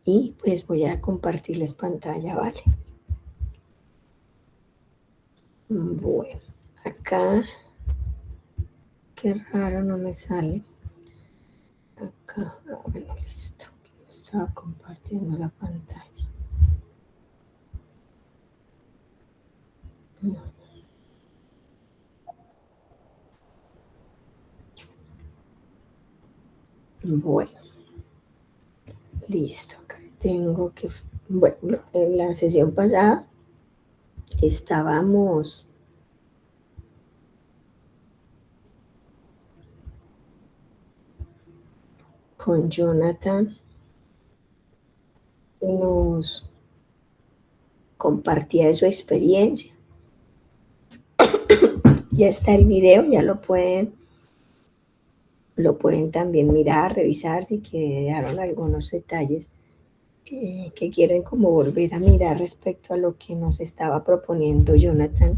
y pues voy a compartirles pantalla, ¿vale? Bueno, acá, qué raro, no me sale. Acá, bueno, listo. Estaba compartiendo la pantalla. Bueno, listo. Acá tengo que, bueno, en la sesión pasada estábamos con Jonathan, que nos compartía de su experiencia. Ya está el video, ya lo pueden también mirar, revisar si quedaron algunos detalles que quieren como volver a mirar respecto a lo que nos estaba proponiendo Jonathan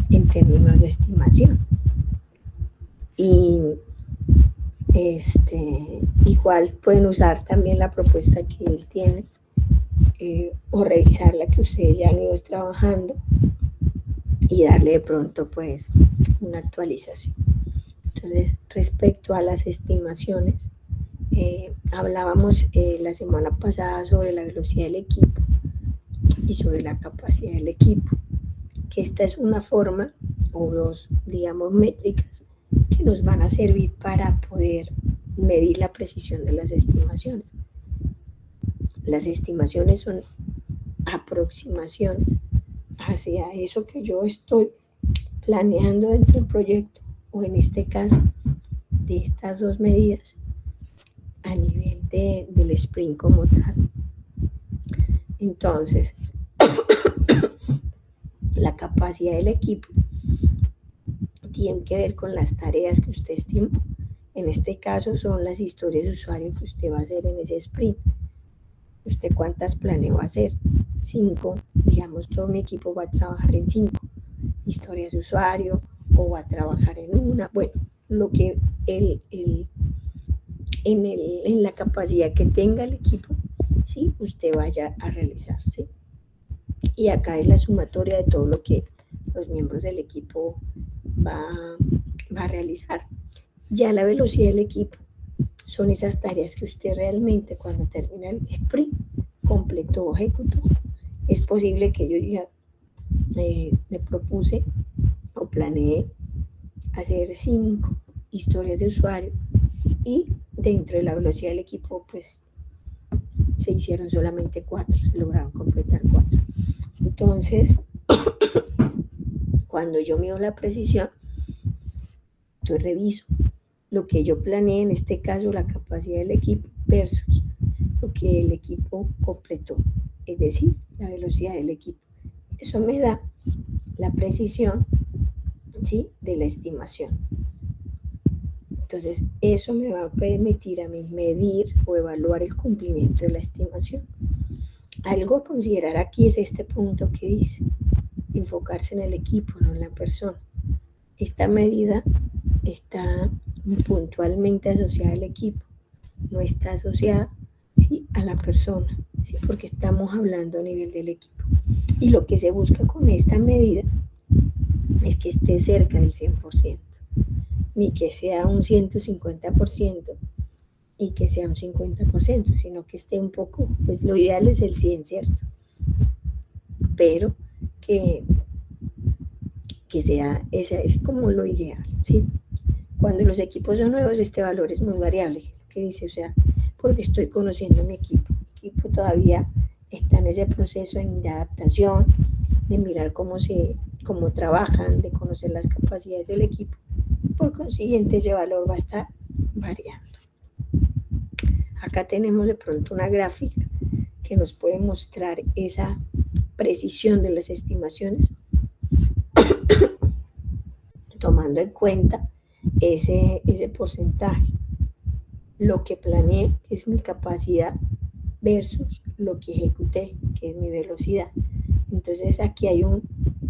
en términos de estimación. Y igual pueden usar también la propuesta que él tiene o revisar la que ustedes ya han ido trabajando y darle de pronto pues una actualización. Entonces, respecto a las estimaciones, hablábamos la semana pasada sobre la velocidad del equipo y sobre la capacidad del equipo, que esta es una forma o dos, digamos, métricas que nos van a servir para poder medir la precisión de las estimaciones. Las estimaciones son aproximaciones hacia eso que yo estoy planeando dentro del proyecto, o en este caso, de estas dos medidas a nivel del sprint como tal. Entonces, la capacidad del equipo tiene que ver con las tareas que usted estima. En este caso son las historias de usuario que usted va a hacer en ese sprint. ¿Usted cuántas planeó hacer? 5, digamos, todo mi equipo va a trabajar en 5 historias de usuario, o va a trabajar en una, bueno, lo que en la capacidad que tenga el equipo, ¿sí? Usted vaya a realizar, ¿sí? Y acá es la sumatoria de todo lo que los miembros del equipo va a realizar. Ya la velocidad del equipo son esas tareas que usted realmente cuando termina el sprint completó o ejecutó. Es posible que yo diga, me propuse o planeé hacer 5 historias de usuario y dentro de la velocidad del equipo pues se hicieron solamente 4, se lograron completar 4. Entonces, cuando yo mido la precisión, yo reviso lo que yo planeé, en este caso la capacidad del equipo versus lo que el equipo completó, es decir, la velocidad del equipo. Eso me da la precisión, ¿sí?, de la estimación. Entonces, eso me va a permitir a mí medir o evaluar el cumplimiento de la estimación. Algo a considerar aquí es este punto que dice, enfocarse en el equipo, no en la persona. Esta medida está puntualmente asociada al equipo, no está asociada, ¿sí?, a la persona, ¿sí?, porque estamos hablando a nivel del equipo. Y lo que se busca con esta medida es que esté cerca del 100%, ni que sea un 150% y que sea un 50%, sino que esté un poco, pues lo ideal es el 100, ¿cierto? Pero que sea, esa es como lo ideal, ¿sí? Cuando los equipos son nuevos, este valor es muy variable, que dice, o sea, porque estoy conociendo a mi equipo todavía está en ese proceso de adaptación, de mirar cómo trabajan, de conocer las capacidades del equipo. Por consiguiente, ese valor va a estar variando. Acá tenemos de pronto una gráfica que nos puede mostrar esa precisión de las estimaciones, tomando en cuenta ese porcentaje. Lo que planeé es mi capacidad versus lo que ejecuté, que es mi velocidad. Entonces aquí hay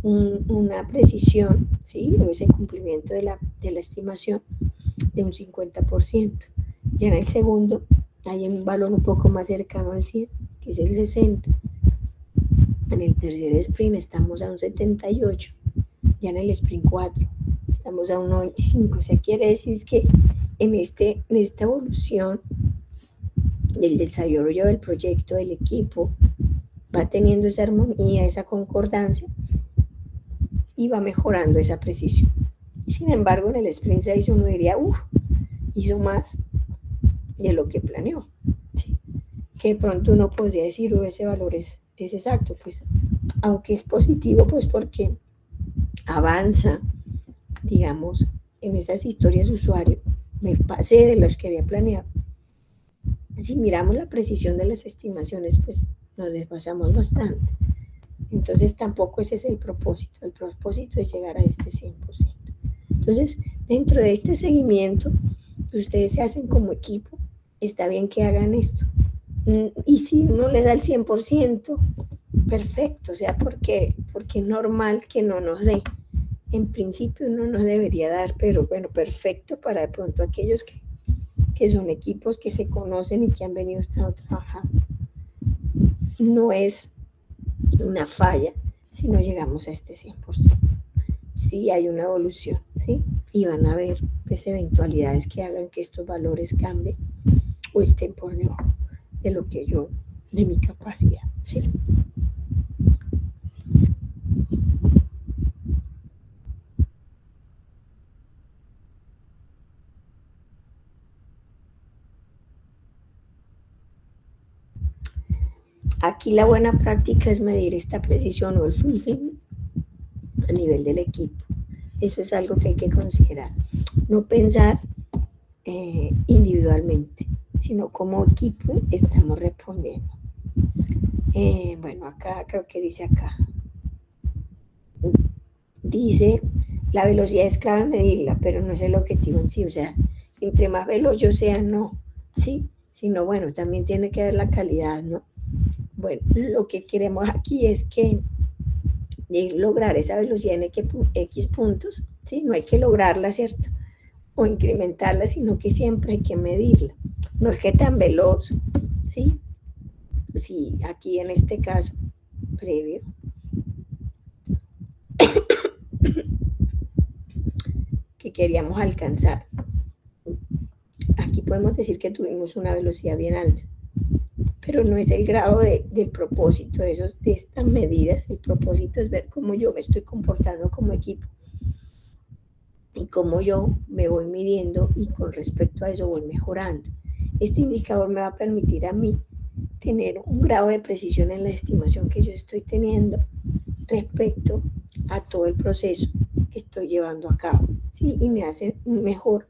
una precisión, ¿sí?, o ese cumplimiento de la estimación de un 50%. Ya en el segundo hay un valor un poco más cercano al 100, que es el 60. En el tercer sprint estamos a un 78, ya en el sprint 4 estamos a un 95. O sea, quiere decir que en esta evolución del desarrollo del proyecto, del equipo, va teniendo esa armonía, esa concordancia y va mejorando esa precisión. Sin embargo, en el sprint 6 uno diría, hizo más de lo que planeó, ¿sí? Que de pronto uno podría decir, ese valor es exacto, pues, aunque es positivo, pues porque avanza, digamos, en esas historias de usuario, me pasé de los que había planeado. Si miramos la precisión de las estimaciones, pues nos desfasamos bastante. Entonces tampoco ese es el propósito es llegar a este 100%. Entonces, dentro de este seguimiento que ustedes se hacen como equipo, está bien que hagan esto. Y si uno le da el 100%, perfecto, o sea, porque es normal que no nos dé. En principio no nos debería dar, pero bueno, perfecto para de pronto aquellos que son equipos que se conocen y que han venido estando trabajando. No es una falla si no llegamos a este 100%. Sí hay una evolución, ¿sí? Y van a haber pues, eventualidades que hagan que estos valores cambien o estén por debajo de lo que yo, de mi capacidad, ¿sí? Aquí la buena práctica es medir esta precisión o el fulfillment a nivel del equipo. Eso es algo que hay que considerar. No pensar individualmente, sino como equipo estamos respondiendo. Bueno, acá creo que dice acá. Dice, la velocidad es clave medirla, pero no es el objetivo en sí. O sea, entre más veloz yo sea, no, ¿sí? Sino, bueno, también tiene que ver la calidad, ¿no? Bueno, lo que queremos aquí es que lograr esa velocidad en X puntos, ¿sí? No hay que lograrla, ¿cierto? O incrementarla, sino que siempre hay que medirla. No es que tan veloz, ¿sí? Sí, aquí en este caso previo, que queríamos alcanzar. Aquí podemos decir que tuvimos una velocidad bien alta, pero no es el grado del propósito de estas medidas. El propósito es ver cómo yo me estoy comportando como equipo y cómo yo me voy midiendo y con respecto a eso voy mejorando. Este indicador me va a permitir a mí tener un grado de precisión en la estimación que yo estoy teniendo respecto a todo el proceso que estoy llevando a cabo, ¿sí? Y me hace un mejor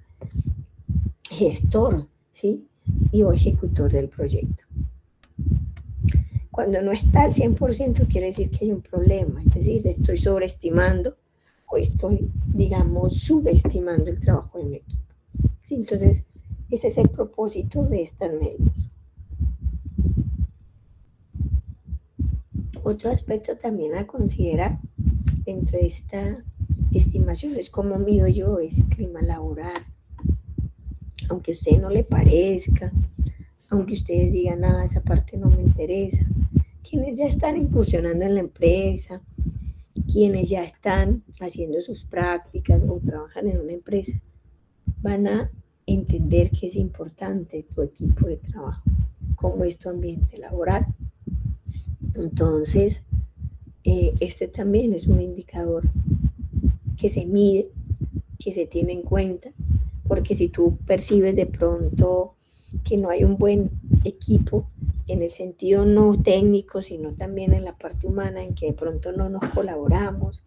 gestor, ¿sí? Y o ejecutor del proyecto. Cuando no está al 100% quiere decir que hay un problema, es decir, estoy sobreestimando o estoy, digamos, subestimando el trabajo de mi equipo, ¿sí? Entonces, ese es el propósito de estas medidas. Otro aspecto también a considerar dentro de esta estimación es cómo mido yo ese clima laboral. Aunque a usted no le parezca, aunque ustedes digan, nada, esa parte no me interesa, quienes ya están incursionando en la empresa, quienes ya están haciendo sus prácticas o trabajan en una empresa, van a entender que es importante tu equipo de trabajo, cómo es tu ambiente laboral. Entonces, este también es un indicador que se mide, que se tiene en cuenta, porque si tú percibes de pronto que no hay un buen equipo, en el sentido no técnico, sino también en la parte humana, en que de pronto no nos colaboramos,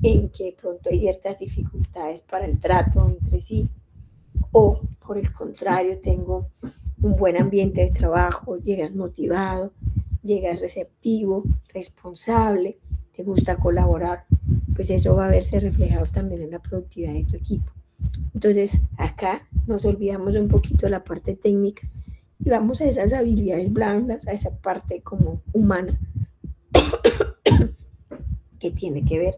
en que de pronto hay ciertas dificultades para el trato entre sí, o por el contrario, tengo un buen ambiente de trabajo, llegas motivado, llegas receptivo, responsable, te gusta colaborar, pues eso va a verse reflejado también en la productividad de tu equipo. Entonces, acá nos olvidamos un poquito de la parte técnica y vamos a esas habilidades blandas, a esa parte como humana que tiene que ver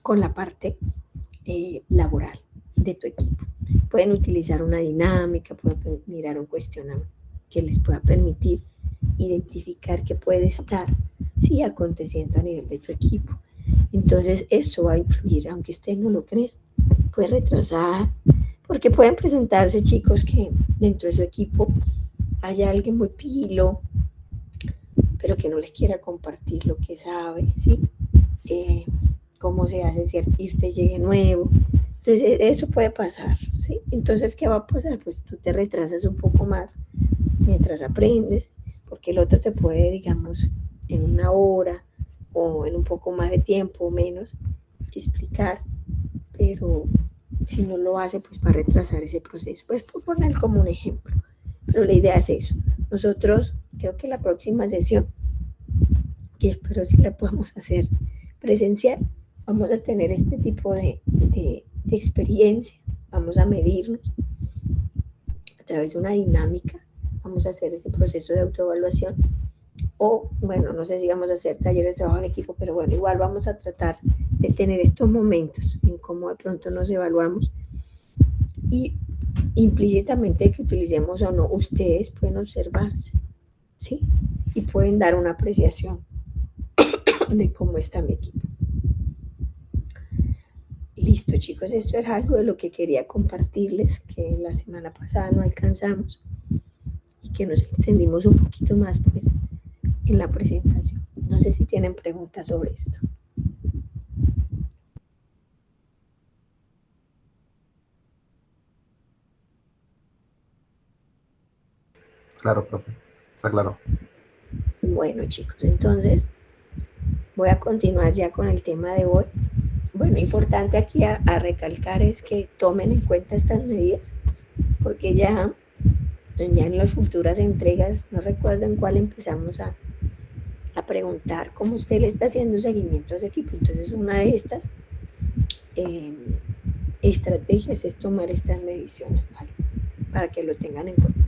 con la parte laboral de tu equipo. Pueden utilizar una dinámica, pueden mirar un cuestionario que les pueda permitir identificar qué puede estar, sí, aconteciendo a nivel de tu equipo. Entonces, eso va a influir, aunque usted no lo crea, puede retrasar, porque pueden presentarse chicos que dentro de su equipo haya alguien muy pilo, pero que no les quiera compartir lo que sabe, ¿sí? Eh, cómo se hace, ¿cierto? Y usted llegue nuevo. Entonces, eso puede pasar, ¿sí? Entonces, ¿qué va a pasar? Pues tú te retrasas un poco más mientras aprendes, porque el otro te puede, digamos, en una hora o en un poco más de tiempo o menos, explicar, pero si no lo hace, pues va a retrasar ese proceso. Pues por poner como un ejemplo. Pero la idea es eso. Nosotros, creo que la próxima sesión, que espero si la podamos hacer presencial, vamos a tener este tipo de experiencia, vamos a medirnos a través de una dinámica, vamos a hacer ese proceso de autoevaluación o, bueno, no sé si vamos a hacer talleres de trabajo en equipo, pero bueno, igual vamos a tratar de tener estos momentos en cómo de pronto nos evaluamos y implícitamente que utilicemos o no, ustedes pueden observarse, ¿sí? Y pueden dar una apreciación de cómo está mi equipo. Listo, chicos, esto era algo de lo que quería compartirles, que la semana pasada no alcanzamos y que nos extendimos un poquito más, pues, en la presentación. No sé si tienen preguntas sobre esto. Claro, profe. Está claro. Bueno, chicos, entonces voy a continuar ya con el tema de hoy. Bueno, importante aquí a recalcar es que tomen en cuenta estas medidas, porque ya en las futuras entregas, no recuerdo en cuál empezamos a preguntar cómo usted le está haciendo seguimiento a ese equipo. Entonces, una de estas estrategias es tomar estas mediciones, ¿vale? Para que lo tengan en cuenta.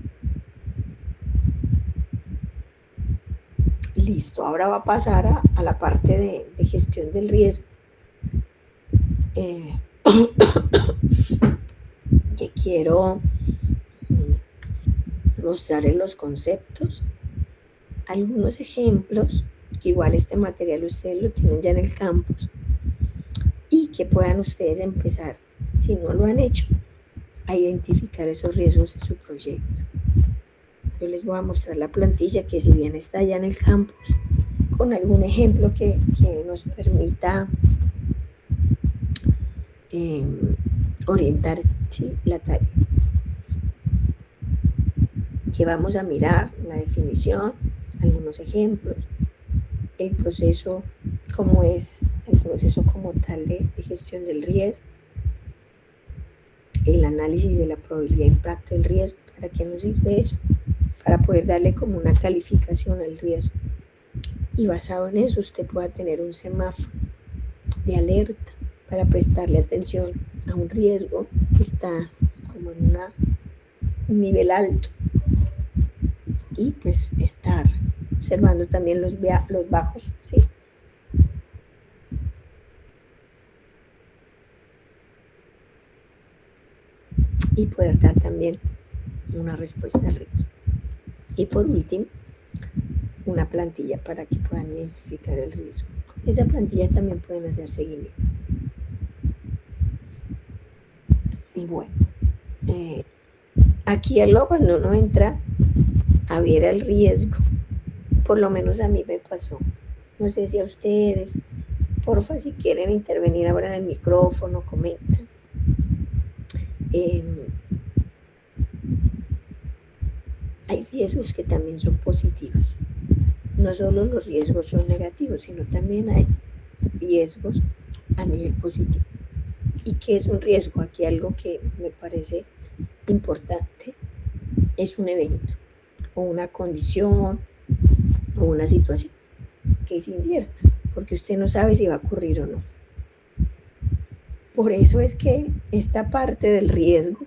Listo, ahora va a pasar a la parte de gestión del riesgo. Que quiero mostrarles los conceptos, algunos ejemplos, que igual este material ustedes lo tienen ya en el campus, y que puedan ustedes empezar, si no lo han hecho, a identificar esos riesgos de su proyecto. Yo les voy a mostrar la plantilla que si bien está ya en el campus, con algún ejemplo que nos permita orientar, ¿sí?, la tarea. Que vamos a mirar la definición, algunos ejemplos, el proceso, cómo es el proceso como tal de gestión del riesgo, el análisis de la probabilidad de impacto del riesgo. ¿Para qué nos sirve eso? Para poder darle como una calificación al riesgo. Y basado en eso usted pueda tener un semáforo de alerta para prestarle atención a un riesgo que está como en un nivel alto, y pues estar observando también los bajos, ¿sí? Y poder dar también una respuesta al riesgo. Y por último, una plantilla para que puedan identificar el riesgo. Con esa plantilla también pueden hacer seguimiento. Y bueno, aquí cuando uno entra a ver el riesgo, por lo menos a mí me pasó, no sé si a ustedes, porfa, si quieren intervenir ahora en el micrófono, comentan. Hay riesgos que también son positivos. No solo los riesgos son negativos, sino también hay riesgos a nivel positivo. ¿Y qué es un riesgo? Aquí algo que me parece importante es un evento o una condición o una situación que es incierta, porque usted no sabe si va a ocurrir o no. Por eso es que esta parte del riesgo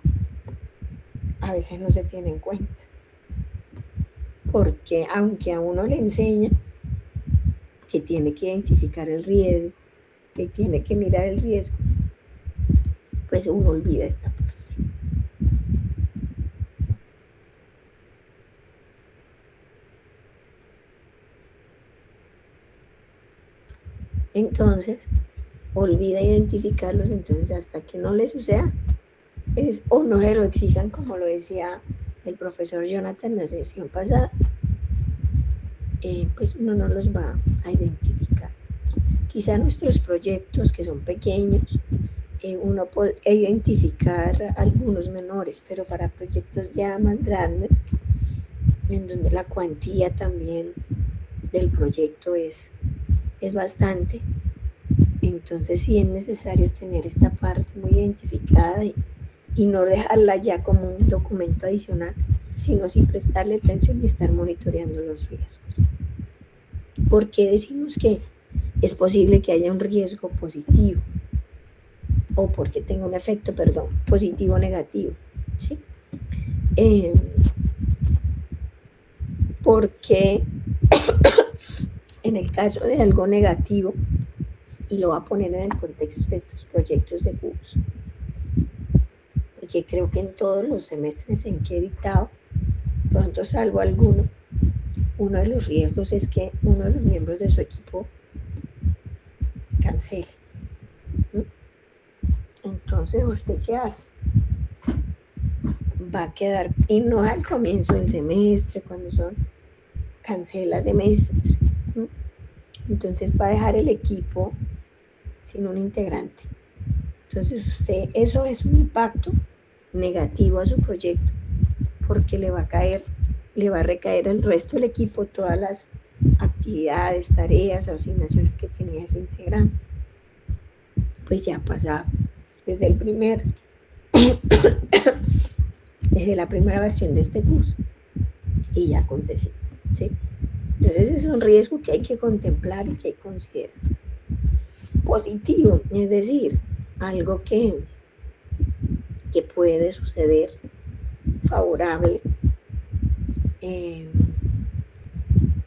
a veces no se tiene en cuenta, porque aunque a uno le enseña que tiene que identificar el riesgo, que tiene que mirar el riesgo, pues uno olvida esta parte. Entonces, olvida identificarlos, entonces hasta que no les suceda, o no se lo exijan, como lo decía el profesor Jonathan en la sesión pasada, pues uno no los va a identificar. Quizá nuestros proyectos que son pequeños, uno puede identificar algunos menores, pero para proyectos ya más grandes, en donde la cuantía también del proyecto es bastante, entonces sí es necesario tener esta parte muy identificada y no dejarla ya como un documento adicional, sino sí prestarle atención y estar monitoreando los riesgos. ¿Por qué decimos que es posible que haya un riesgo positivo? O porque tenga un efecto, positivo o negativo, ¿sí? Porque en el caso de algo negativo, y lo voy a poner en el contexto de estos proyectos de curso, porque creo que en todos los semestres en que he dictado, pronto salvo alguno, uno de los riesgos es que uno de los miembros de su equipo cancele. Entonces, ¿usted qué hace? Va a quedar, y no al comienzo del semestre, cuando cancela semestre. Entonces va a dejar el equipo sin un integrante. Entonces eso es un impacto negativo a su proyecto, porque le va a recaer al resto del equipo todas las actividades, tareas, asignaciones que tenía ese integrante. Pues ya ha pasado desde la primera versión de este curso y ya aconteció, ¿sí? Entonces es un riesgo que hay que contemplar y que hay que considerar. Positivo, es decir, algo que puede suceder favorable,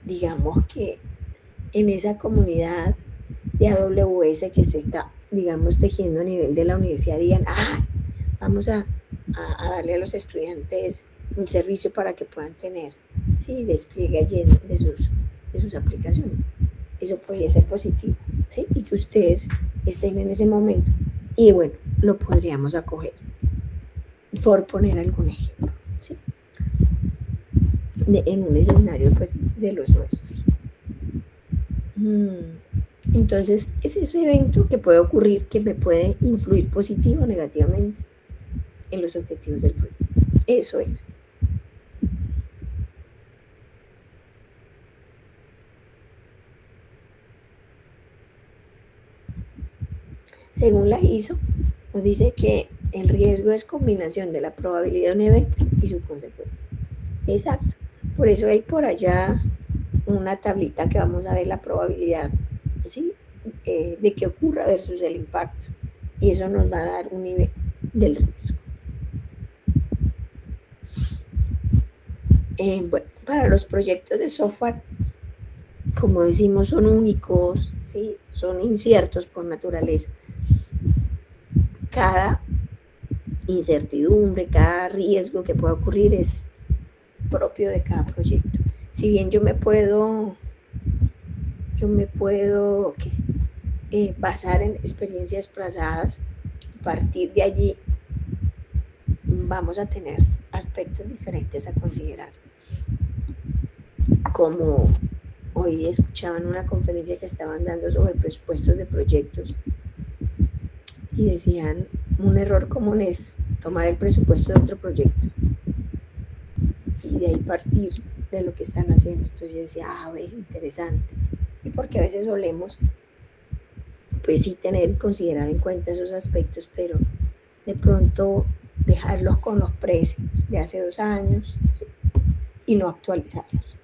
digamos que en esa comunidad de AWS que se está, digamos, tejiendo a nivel de la universidad, digan, vamos a darle a los estudiantes un servicio para que puedan tener, ¿sí?, despliegue lleno de sus aplicaciones. Eso podría ser positivo, ¿sí? Y que ustedes estén en ese momento. Y bueno, lo podríamos acoger, por poner algún ejemplo, ¿sí? En un escenario, pues, de los nuestros. Entonces, es ese evento que puede ocurrir, que me puede influir positivo o negativamente en los objetivos del proyecto. Eso es. Según la ISO, nos dice que el riesgo es combinación de la probabilidad de un evento y su consecuencia. Exacto. Por eso hay por allá una tablita que vamos a ver la probabilidad, ¿sí?, de que ocurra versus el impacto. Y eso nos va a dar un nivel del riesgo. Bueno, para los proyectos de software, como decimos, son únicos, ¿sí?, son inciertos por naturaleza. Cada incertidumbre, cada riesgo que pueda ocurrir es propio de cada proyecto. Si bien yo me puedo basar en experiencias pasadas, a partir de allí vamos a tener aspectos diferentes a considerar. Como hoy escuchaba en una conferencia que estaban dando sobre presupuestos de proyectos y decían, un error común es tomar el presupuesto de otro proyecto y de ahí partir de lo que están haciendo. Entonces yo decía, interesante, ¿sí? Porque a veces solemos, pues sí, tener y considerar en cuenta esos aspectos, pero de pronto dejarlos con los precios de hace 2 años, ¿sí?, y no actualizarlos.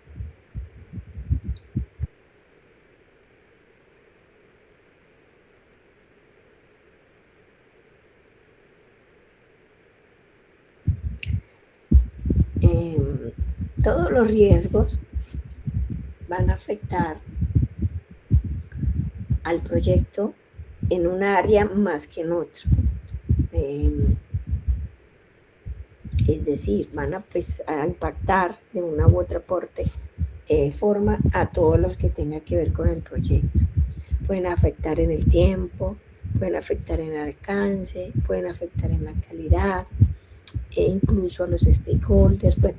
Todos los riesgos van a afectar al proyecto en un área más que en otra. Es decir, van a impactar de una u otra forma a todos los que tengan que ver con el proyecto. pueden afectar en el tiempo, pueden afectar en el alcance, pueden afectar en la calidad, e incluso a los stakeholders. Bueno,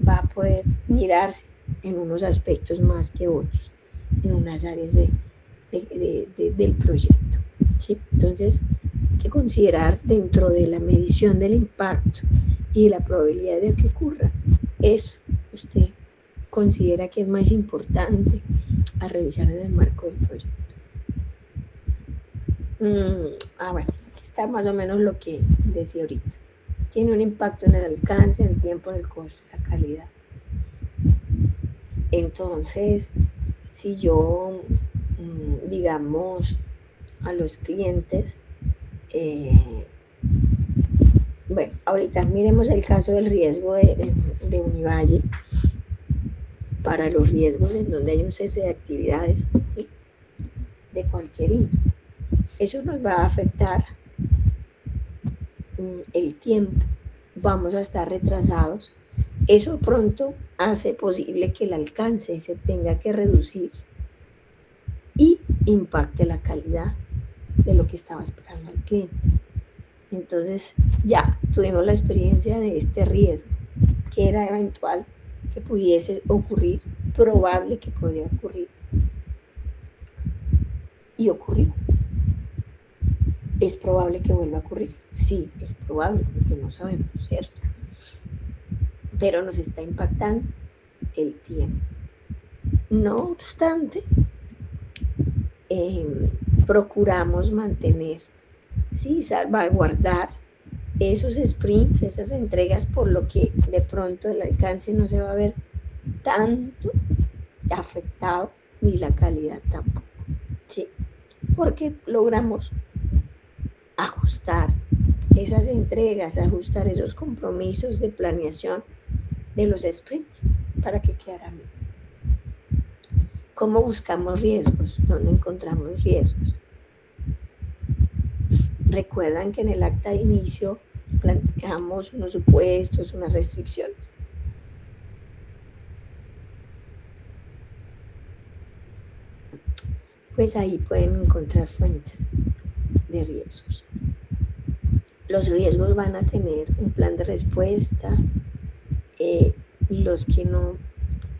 va a poder mirarse en unos aspectos más que otros, en unas áreas del proyecto, ¿sí? Entonces, hay que considerar dentro de la medición del impacto y la probabilidad de que ocurra, eso usted considera que es más importante a revisar en el marco del proyecto. Bueno, aquí está más o menos lo que decía ahorita. Tiene un impacto en el alcance, en el tiempo, en el costo, en la calidad. Entonces, si yo, digamos, a los clientes, bueno, ahorita miremos el caso del riesgo de Univalle, para los riesgos en donde hay un cese de actividades, ¿sí?, de cualquier índole. Eso nos va a afectar el tiempo, vamos a estar retrasados. Eso pronto hace posible que el alcance se tenga que reducir y impacte la calidad de lo que estaba esperando el cliente. Entonces ya tuvimos la experiencia de este riesgo, que era eventual, que pudiese ocurrir, probable que podía ocurrir, y ocurrió. ¿Es probable que vuelva a ocurrir? Sí, es probable, porque no sabemos, ¿cierto? Pero nos está impactando el tiempo. No obstante, procuramos mantener, ¿sí?, salvaguardar esos sprints, esas entregas, por lo que de pronto el alcance no se va a ver tanto afectado, ni la calidad tampoco, ¿sí?, porque logramos ajustar esas entregas, ajustar esos compromisos de planeación de los sprints para que quedaran bien. ¿Cómo buscamos riesgos? ¿Dónde encontramos riesgos? Recuerdan que en el acta de inicio planteamos unos supuestos, unas restricciones. Pues ahí pueden encontrar fuentes de riesgos. Los riesgos van a tener un plan de respuesta. Los que no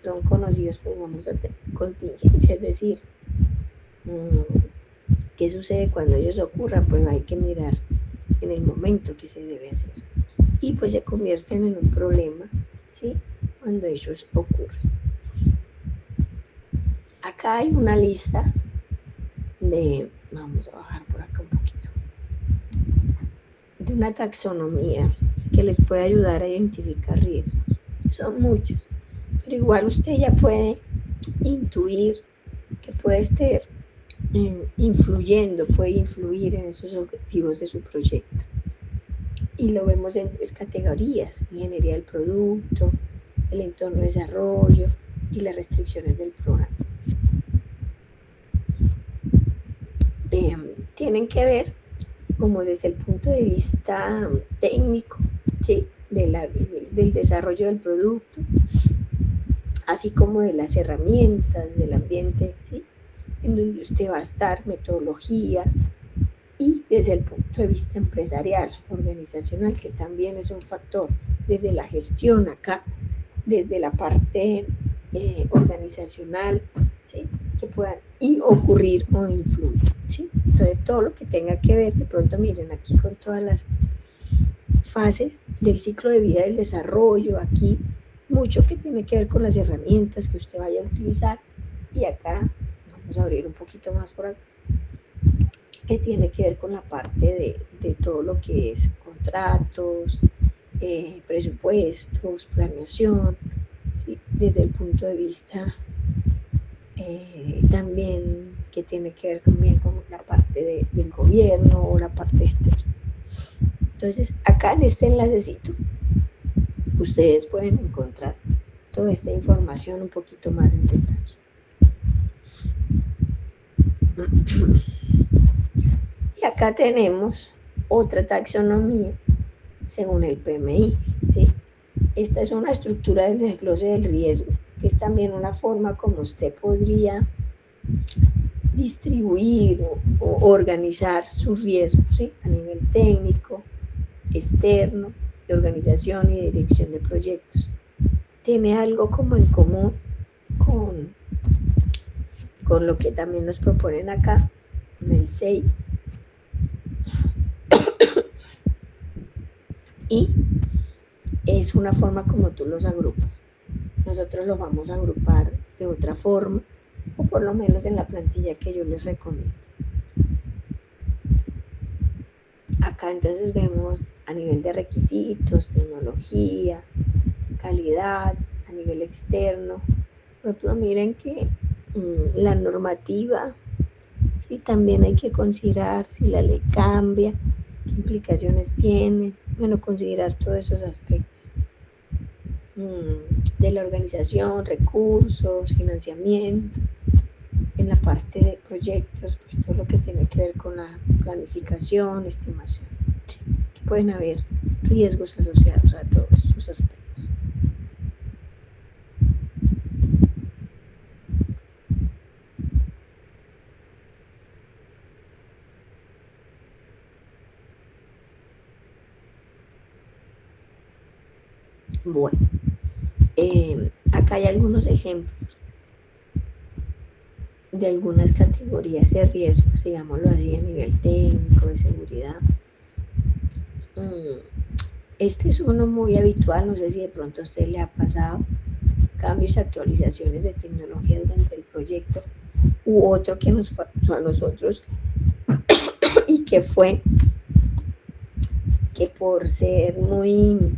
son conocidos, pues vamos a tener contingencia, es decir, ¿qué sucede cuando ellos ocurran? Pues hay que mirar en el momento que se debe hacer. Y pues se convierten en un problema, ¿sí?, cuando ellos ocurren. Acá hay una lista vamos a bajar por acá un poquito, de una taxonomía que les puede ayudar a identificar riesgos. Son muchos, pero igual usted ya puede intuir que puede estar puede influir en esos objetivos de su proyecto. Y lo vemos en 3 categorías: ingeniería del producto, el entorno de desarrollo y las restricciones del programa. Tienen que ver como desde el punto de vista técnico, ¿sí?, del desarrollo del producto, así como de las herramientas, del ambiente, ¿sí?, en donde usted va a estar, metodología, y desde el punto de vista empresarial, organizacional, que también es un factor, desde la gestión acá, desde la parte organizacional, ¿sí?, que puedan ocurrir o influir, ¿sí? Entonces, todo lo que tenga que ver, de pronto miren aquí con todas las fases del ciclo de vida del desarrollo, aquí mucho que tiene que ver con las herramientas que usted vaya a utilizar, y acá vamos a abrir un poquito más por acá, que tiene que ver con la parte de todo lo que es contratos, presupuestos, planeación, ¿sí?, desde el punto de vista también que tiene que ver también con la parte del gobierno o la parte externa. Entonces, acá en este enlacecito ustedes pueden encontrar toda esta información un poquito más en detalle. Y acá tenemos otra taxonomía según el PMI, ¿sí? Esta es una estructura del desglose del riesgo, que es también una forma como usted podría distribuir o organizar sus riesgos, ¿sí? A nivel técnico, externo, de organización y de dirección de proyectos. Tiene algo como en común con lo que también nos proponen acá en el SEI. Y es una forma como tú los agrupas. Nosotros los vamos a agrupar de otra forma, o por lo menos en la plantilla que yo les recomiendo. Acá entonces vemos a nivel de requisitos, tecnología, calidad, a nivel externo. Por ejemplo, miren que la normativa, sí, también hay que considerar si la ley cambia, qué implicaciones tiene, bueno, considerar todos esos aspectos. De la organización, recursos, financiamiento, en la parte de proyectos, pues todo lo que tiene que ver con la planificación, estimación. Sí, que pueden haber riesgos asociados a todos estos aspectos. Bueno, acá hay algunos ejemplos de algunas categorías de riesgos, digámoslo así, a nivel técnico, de seguridad. Este es uno muy habitual, no sé si de pronto a usted le ha pasado, cambios y actualizaciones de tecnología durante el proyecto, u otro que nos pasó a nosotros y que fue que por ser muy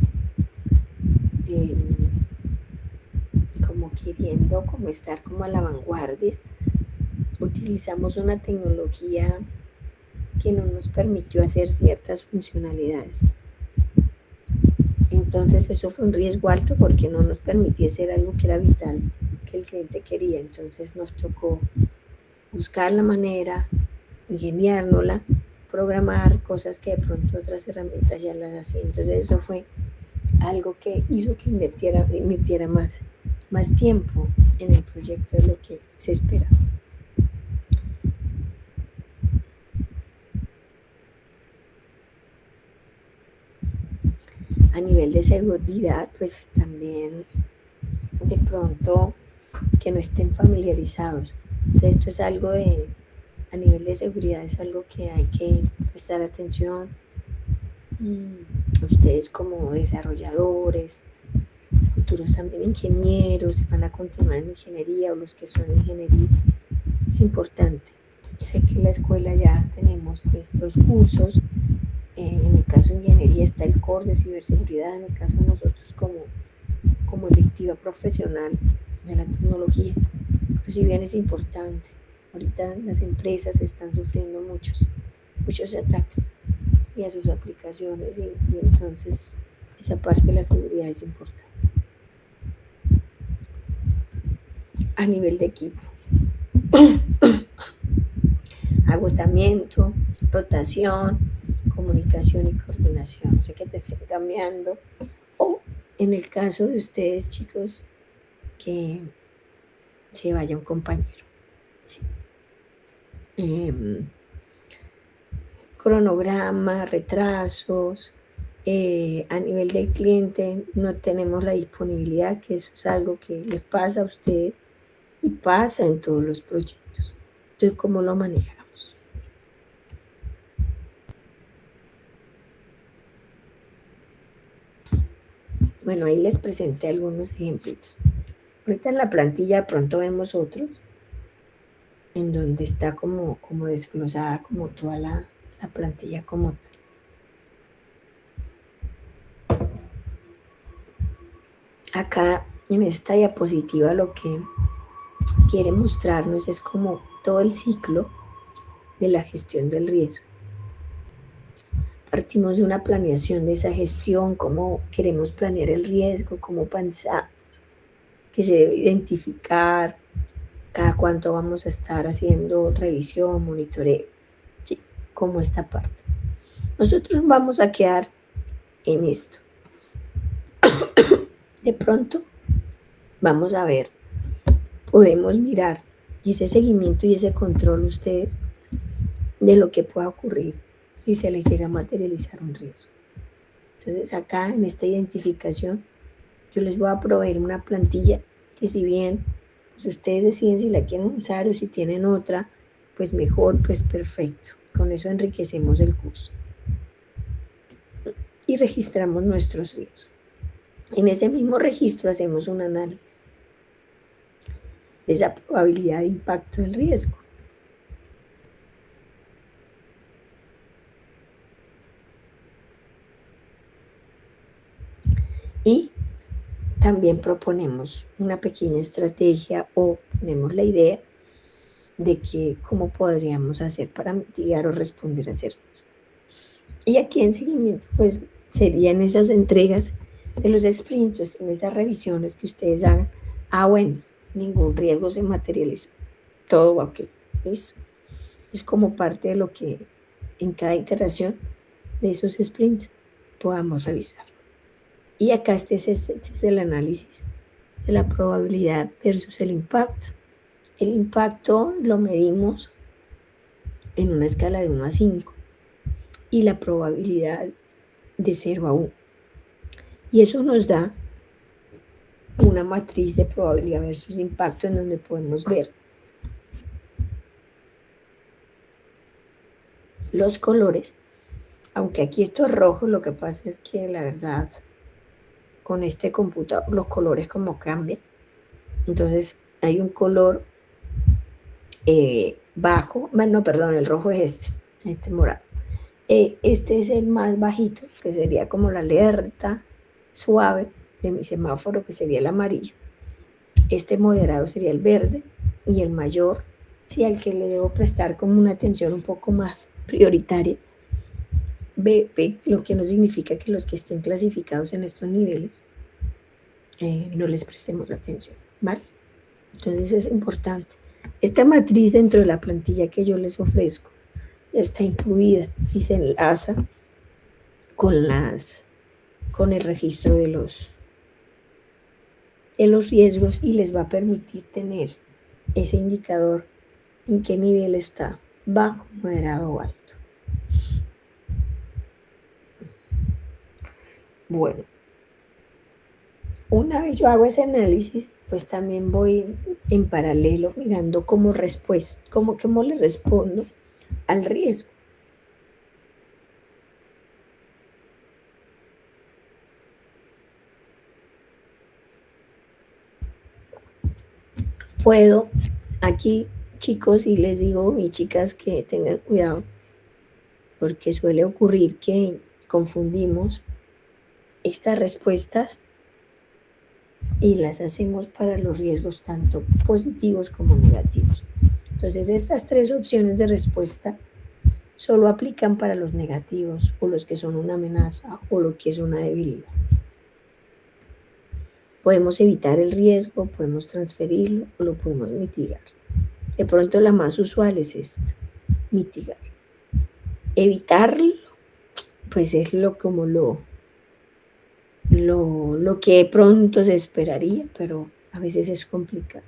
como queriendo como estar como a la vanguardia, utilizamos una tecnología que no nos permitió hacer ciertas funcionalidades. Entonces eso fue un riesgo alto porque no nos permitía hacer algo que era vital, que el cliente quería. Entonces nos tocó buscar la manera, ingeniárnosla, programar cosas que de pronto otras herramientas ya las hacían. Entonces eso fue algo que hizo que invirtiera más tiempo en el proyecto de lo que se esperaba. A nivel de seguridad, pues también de pronto que no estén familiarizados. Esto es algo a nivel de seguridad es algo que hay que prestar atención. Ustedes como desarrolladores, futuros también ingenieros, si van a continuar en ingeniería o los que son en ingeniería, es importante. Sé que en la escuela ya tenemos pues los cursos, en el caso de ingeniería está el core de ciberseguridad, en el caso de nosotros como electiva profesional de la tecnología, pero si bien es importante, ahorita las empresas están sufriendo muchos ataques y a sus aplicaciones y entonces esa parte de la seguridad es importante. A nivel de equipo, agotamiento, rotación, comunicación y coordinación. Sé que te estén cambiando, o en el caso de ustedes, chicos, que se vaya un compañero. Sí. Cronograma, retrasos, a nivel del cliente no tenemos la disponibilidad, que eso es algo que les pasa a ustedes y pasa en todos los proyectos. Entonces, ¿cómo lo manejamos? Bueno, ahí les presenté algunos ejemplitos. Ahorita en la plantilla de pronto vemos otros en donde está como desglosada como toda la plantilla como tal. Acá en esta diapositiva lo que quiere mostrarnos es como todo el ciclo de la gestión del riesgo. Partimos de una planeación de esa gestión, cómo queremos planear el riesgo, cómo pensar que se debe identificar, cada cuánto vamos a estar haciendo revisión, monitoreo, ¿sí? Como esta parte. Nosotros vamos a quedar en esto. De pronto vamos a ver, podemos mirar y ese seguimiento y ese control ustedes de lo que pueda ocurrir si se les llega a materializar un riesgo. Entonces acá en esta identificación yo les voy a proveer una plantilla que si bien pues ustedes deciden si la quieren usar o si tienen otra, pues mejor, pues perfecto. Con eso enriquecemos el curso. Y registramos nuestros riesgos. En ese mismo registro hacemos un análisis de esa probabilidad de impacto del riesgo. Y también proponemos una pequeña estrategia o ponemos la idea de que cómo podríamos hacer para mitigar o responder a ese riesgo. Y aquí en seguimiento, pues serían esas entregas de los sprints, pues, en esas revisiones que ustedes hagan. Bueno, ningún riesgo se materializó. Todo va ok. Listo. Es como parte de lo que en cada iteración de esos sprints podamos revisar. Y acá este es el análisis de la probabilidad versus el impacto. El impacto lo medimos en una escala de 1 a 5 y la probabilidad de 0 a 1. Y eso nos da una matriz de probabilidad versus impacto en donde podemos ver los colores. Aunque aquí esto es rojo, lo que pasa es que la verdad con este computador los colores como cambian. Entonces hay un color bajo, no, perdón, el rojo es este morado. Este es el más bajito, que sería como la alerta suave de mi semáforo, que sería el amarillo. Este moderado sería el verde y el mayor, sí, al que le debo prestar como una atención un poco más prioritaria. Ve, lo que no significa que los que estén clasificados en estos niveles no les prestemos atención, ¿vale? Entonces es importante. Esta matriz dentro de la plantilla que yo les ofrezco está incluida y se enlaza con el registro de los riesgos y les va a permitir tener ese indicador en qué nivel está, bajo, moderado o alto. Bueno, una vez yo hago ese análisis, pues también voy en paralelo mirando cómo le respondo al riesgo. Puedo, aquí chicos, y les digo, y chicas, que tengan cuidado, porque suele ocurrir que confundimos estas respuestas y las hacemos para los riesgos tanto positivos como negativos. Entonces, estas 3 opciones de respuesta solo aplican para los negativos o los que son una amenaza o lo que es una debilidad. Podemos evitar el riesgo, podemos transferirlo o lo podemos mitigar. De pronto la más usual es esta, mitigar. Evitarlo, pues es lo que de pronto se esperaría, pero a veces es complicado.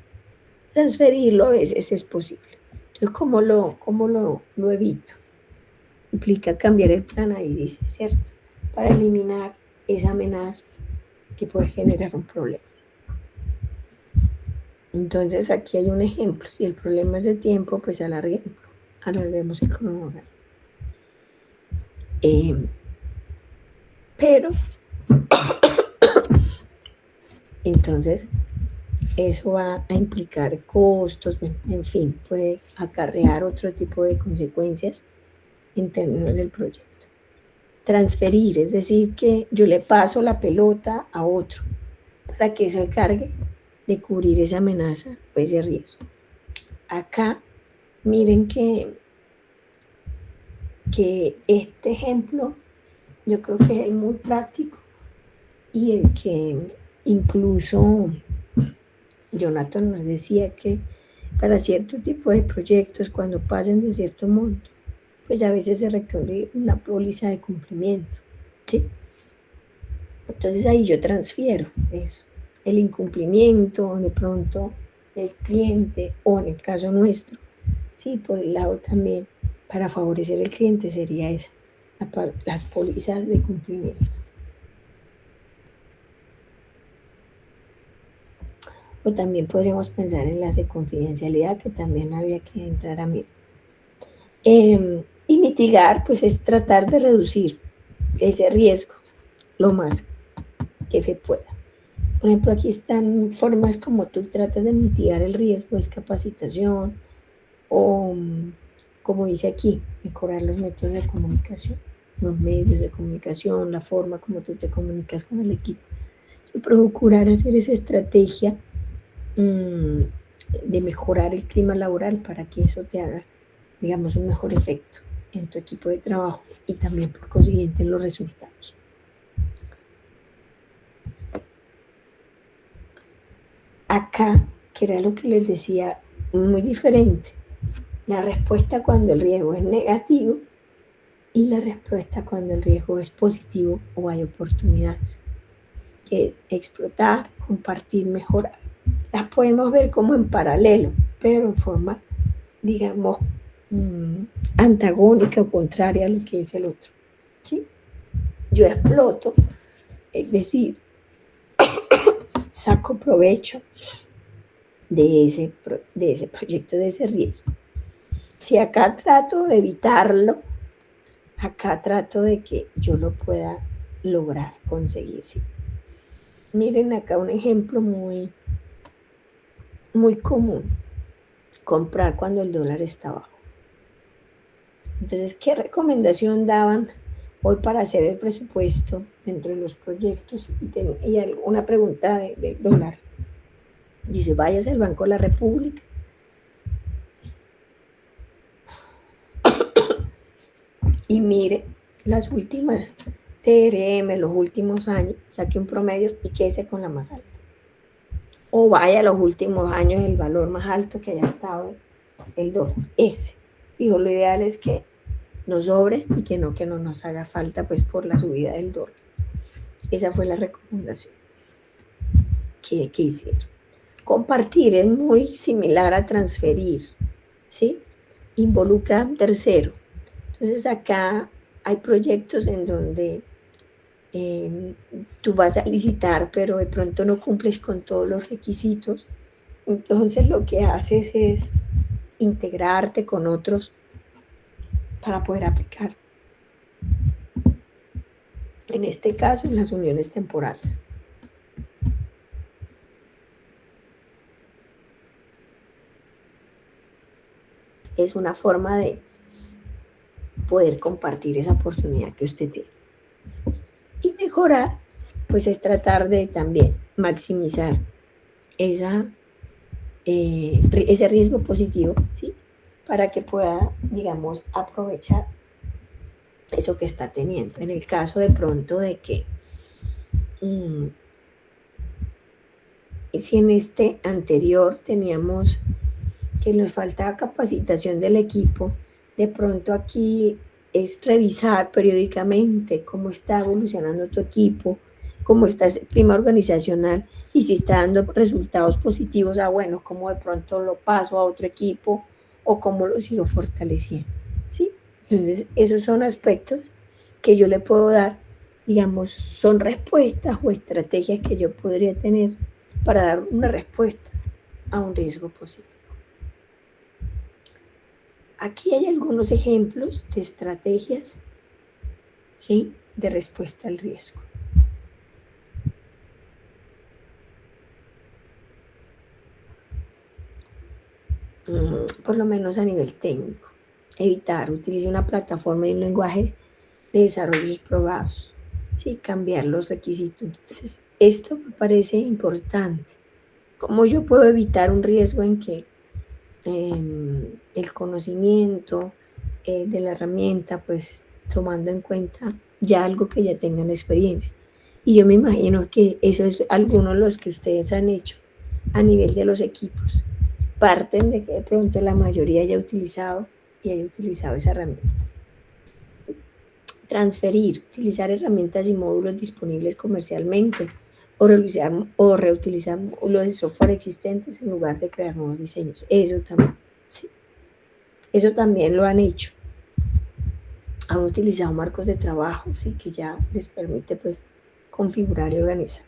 Transferirlo a veces es posible. Entonces, ¿cómo lo evito? Implica cambiar el plan ahí, dice, ¿cierto? Para eliminar esa amenaza que puede generar un problema. Entonces, aquí hay un ejemplo. Si el problema es de tiempo, pues alarguemos el cronograma. Pero, entonces, eso va a implicar costos, en fin, puede acarrear otro tipo de consecuencias en términos del proyecto. Transferir, es decir, que yo le paso la pelota a otro para que se encargue de cubrir esa amenaza o ese riesgo. Acá, miren que este ejemplo yo creo que es el muy práctico y el que incluso Jonathan nos decía que para cierto tipo de proyectos, cuando pasen de cierto monto, pues a veces se requiere una póliza de cumplimiento, ¿sí? Entonces ahí yo transfiero eso, el incumplimiento, de pronto del cliente o en el caso nuestro, sí, por el lado también para favorecer al cliente sería esa, las pólizas de cumplimiento. O también podríamos pensar en las de confidencialidad que también habría que entrar a mirar. Y mitigar, pues es tratar de reducir ese riesgo lo más que se pueda. Por ejemplo, aquí están formas como tú tratas de mitigar el riesgo, es capacitación o, como dice aquí, mejorar los métodos de comunicación, los medios de comunicación, la forma como tú te comunicas con el equipo. Y procurar hacer esa estrategia de mejorar el clima laboral para que eso te haga, digamos, un mejor efecto en tu equipo de trabajo y también por consiguiente en los resultados. Acá, que era lo que les decía, muy diferente, la respuesta cuando el riesgo es negativo y la respuesta cuando el riesgo es positivo o hay oportunidades, que es explotar, compartir, mejorar. Las podemos ver como en paralelo, pero en forma, digamos, antagónica o contraria a lo que es el otro. ¿Sí? Yo exploto, es decir, saco provecho de ese proyecto, de ese riesgo. Si acá trato de evitarlo, acá trato de que yo lo pueda lograr conseguir. ¿Sí? Miren acá un ejemplo muy, muy común. Comprar cuando el dólar está bajo. Entonces, ¿qué recomendación daban hoy para hacer el presupuesto dentro de los proyectos? Y alguna pregunta del dólar. Dice, váyase al Banco de la República. Y mire las últimas TRM, los últimos años, saque un promedio y quédese con la más alta. O vaya a los últimos años el valor más alto que haya estado el dólar. Ese. Dijo, lo ideal es que nos sobre y que no nos haga falta pues por la subida del dólar. Esa fue la recomendación que hicieron. Compartir es muy similar a transferir, ¿sí? Involucra a un tercero. Entonces acá hay proyectos en donde tú vas a licitar, pero de pronto no cumples con todos los requisitos. Entonces lo que haces es integrarte con otros para poder aplicar. En este caso, en las uniones temporales. Es una forma de poder compartir esa oportunidad que usted tiene. Y mejorar, pues es tratar de también maximizar ese riesgo positivo, ¿sí? Para que pueda, digamos, aprovechar eso que está teniendo. En el caso de pronto de que si en este anterior teníamos que nos faltaba capacitación del equipo, de pronto aquí es revisar periódicamente cómo está evolucionando tu equipo, cómo está ese clima organizacional y si está dando resultados positivos, bueno, cómo de pronto lo paso a otro equipo o cómo lo sigo fortaleciendo, ¿sí? Entonces, esos son aspectos que yo le puedo dar, digamos, son respuestas o estrategias que yo podría tener para dar una respuesta a un riesgo positivo. Aquí hay algunos ejemplos de estrategias, ¿sí?, de respuesta al riesgo. Por lo menos a nivel técnico. Evitar, utilice una plataforma y un lenguaje de desarrollos probados. Sí, cambiar los requisitos. Entonces, esto me parece importante. ¿Cómo yo puedo evitar un riesgo en que el conocimiento de la herramienta, pues tomando en cuenta ya algo que ya tengan experiencia? Y yo me imagino que eso es algunos de los que ustedes han hecho a nivel de los equipos. Parten de que de pronto la mayoría haya utilizado esa herramienta. Transferir, utilizar herramientas y módulos disponibles comercialmente o reutilizar los de software existentes en lugar de crear nuevos diseños. Eso también, sí. Eso también lo han hecho. Han utilizado marcos de trabajo, sí, que ya les permite pues configurar y organizar.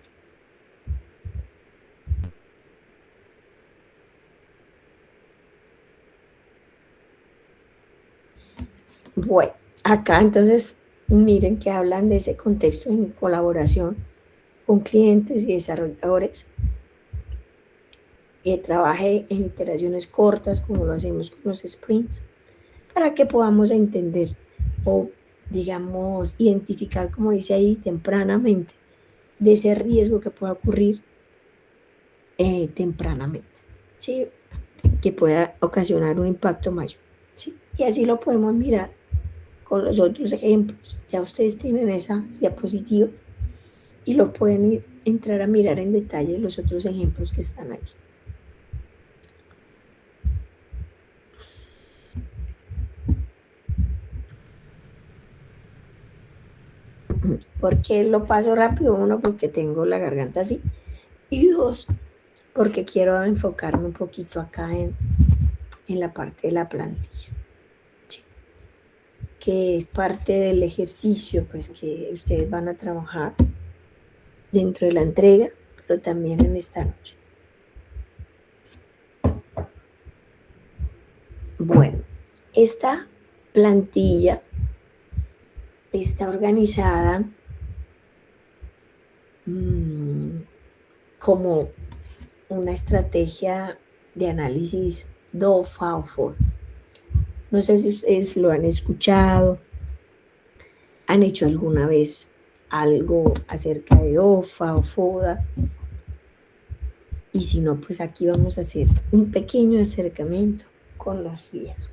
Bueno, acá entonces miren que hablan de ese contexto en colaboración con clientes y desarrolladores, que trabaje en iteraciones cortas como lo hacemos con los sprints, para que podamos entender o digamos identificar, como dice ahí, tempranamente de ese riesgo que pueda ocurrir tempranamente, ¿sí? Que pueda ocasionar un impacto mayor, ¿sí? Y así lo podemos mirar con los otros ejemplos. Ya ustedes tienen esas diapositivas y lo pueden entrar a mirar en detalle los otros ejemplos que están aquí. ¿Por qué lo paso rápido? Uno, porque tengo la garganta así. Y dos, porque quiero enfocarme un poquito acá en la parte de la plantilla, ¿sí? Que es parte del ejercicio pues, que ustedes van a trabajar dentro de la entrega, pero también en esta noche. Bueno, esta plantilla está organizada como una estrategia de análisis DOFA o FODA. No sé si ustedes lo han escuchado, han hecho alguna vez algo acerca de DOFA o FODA. Y si no, pues aquí vamos a hacer un pequeño acercamiento con los riesgos.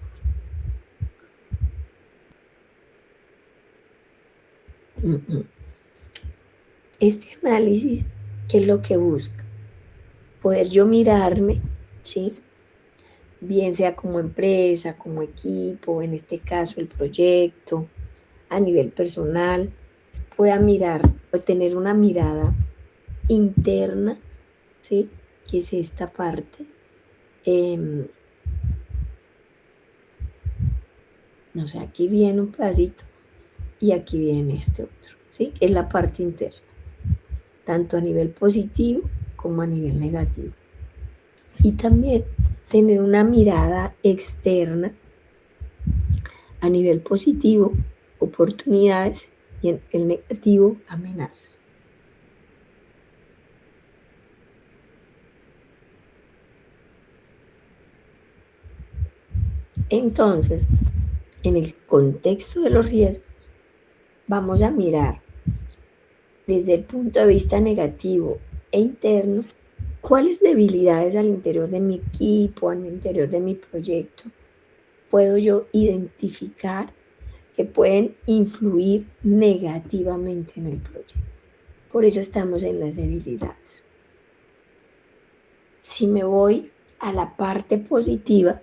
Este análisis, ¿qué es lo que busca? Poder yo mirarme, ¿sí? Bien sea como empresa, como equipo, en este caso el proyecto, a nivel personal, pueda mirar o tener una mirada interna, ¿sí? Que es esta parte. No sé, aquí viene un pedacito y aquí viene este otro, ¿sí? Es la parte interna, tanto a nivel positivo como a nivel negativo. Y también tener una mirada externa a nivel positivo, oportunidades, y en el negativo, amenazas. Entonces, en el contexto de los riesgos, vamos a mirar desde el punto de vista negativo e interno, cuáles debilidades al interior de mi equipo, al interior de mi proyecto, puedo yo identificar que pueden influir negativamente en el proyecto. Por eso estamos en las debilidades. Si me voy a la parte positiva,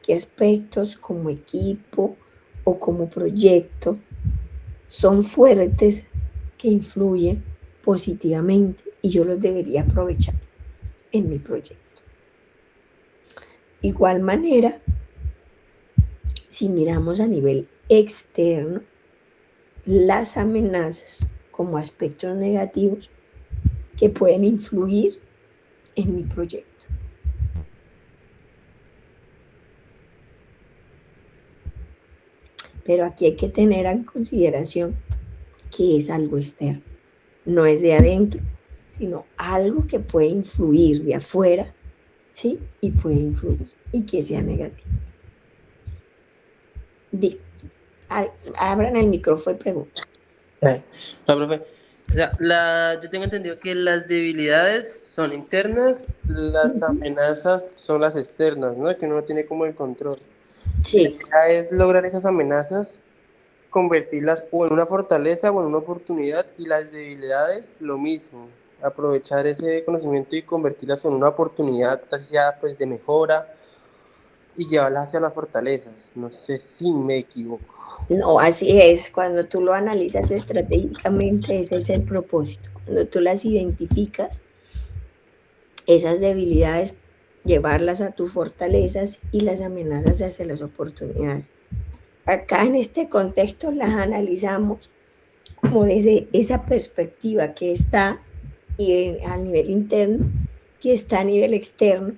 ¿qué aspectos como equipo o como proyecto son fuertes que influyen positivamente y yo los debería aprovechar en mi proyecto? Igual manera, si miramos a nivel externo, las amenazas como aspectos negativos que pueden influir en mi proyecto. Pero aquí hay que tener en consideración que es algo externo, no es de adentro, sino algo que puede influir de afuera, ¿sí? Y puede influir y que sea negativo. Abran el micrófono y pregunten. No, profe. O sea, yo tengo entendido que las debilidades son internas, las amenazas son las externas, ¿no? Que uno no tiene como el control. Sí. La idea es lograr esas amenazas, convertirlas o en una fortaleza o en una oportunidad, y las debilidades lo mismo, aprovechar ese conocimiento y convertirlas en una oportunidad, así sea pues de mejora y llevarlas hacia las fortalezas. No sé si me equivoco. No, así es. Cuando tú lo analizas estratégicamente, ese es el propósito. Cuando tú las identificas, esas debilidades, llevarlas a tus fortalezas y las amenazas hacia las oportunidades. Acá en este contexto las analizamos como desde esa perspectiva que está a nivel interno, que está a nivel externo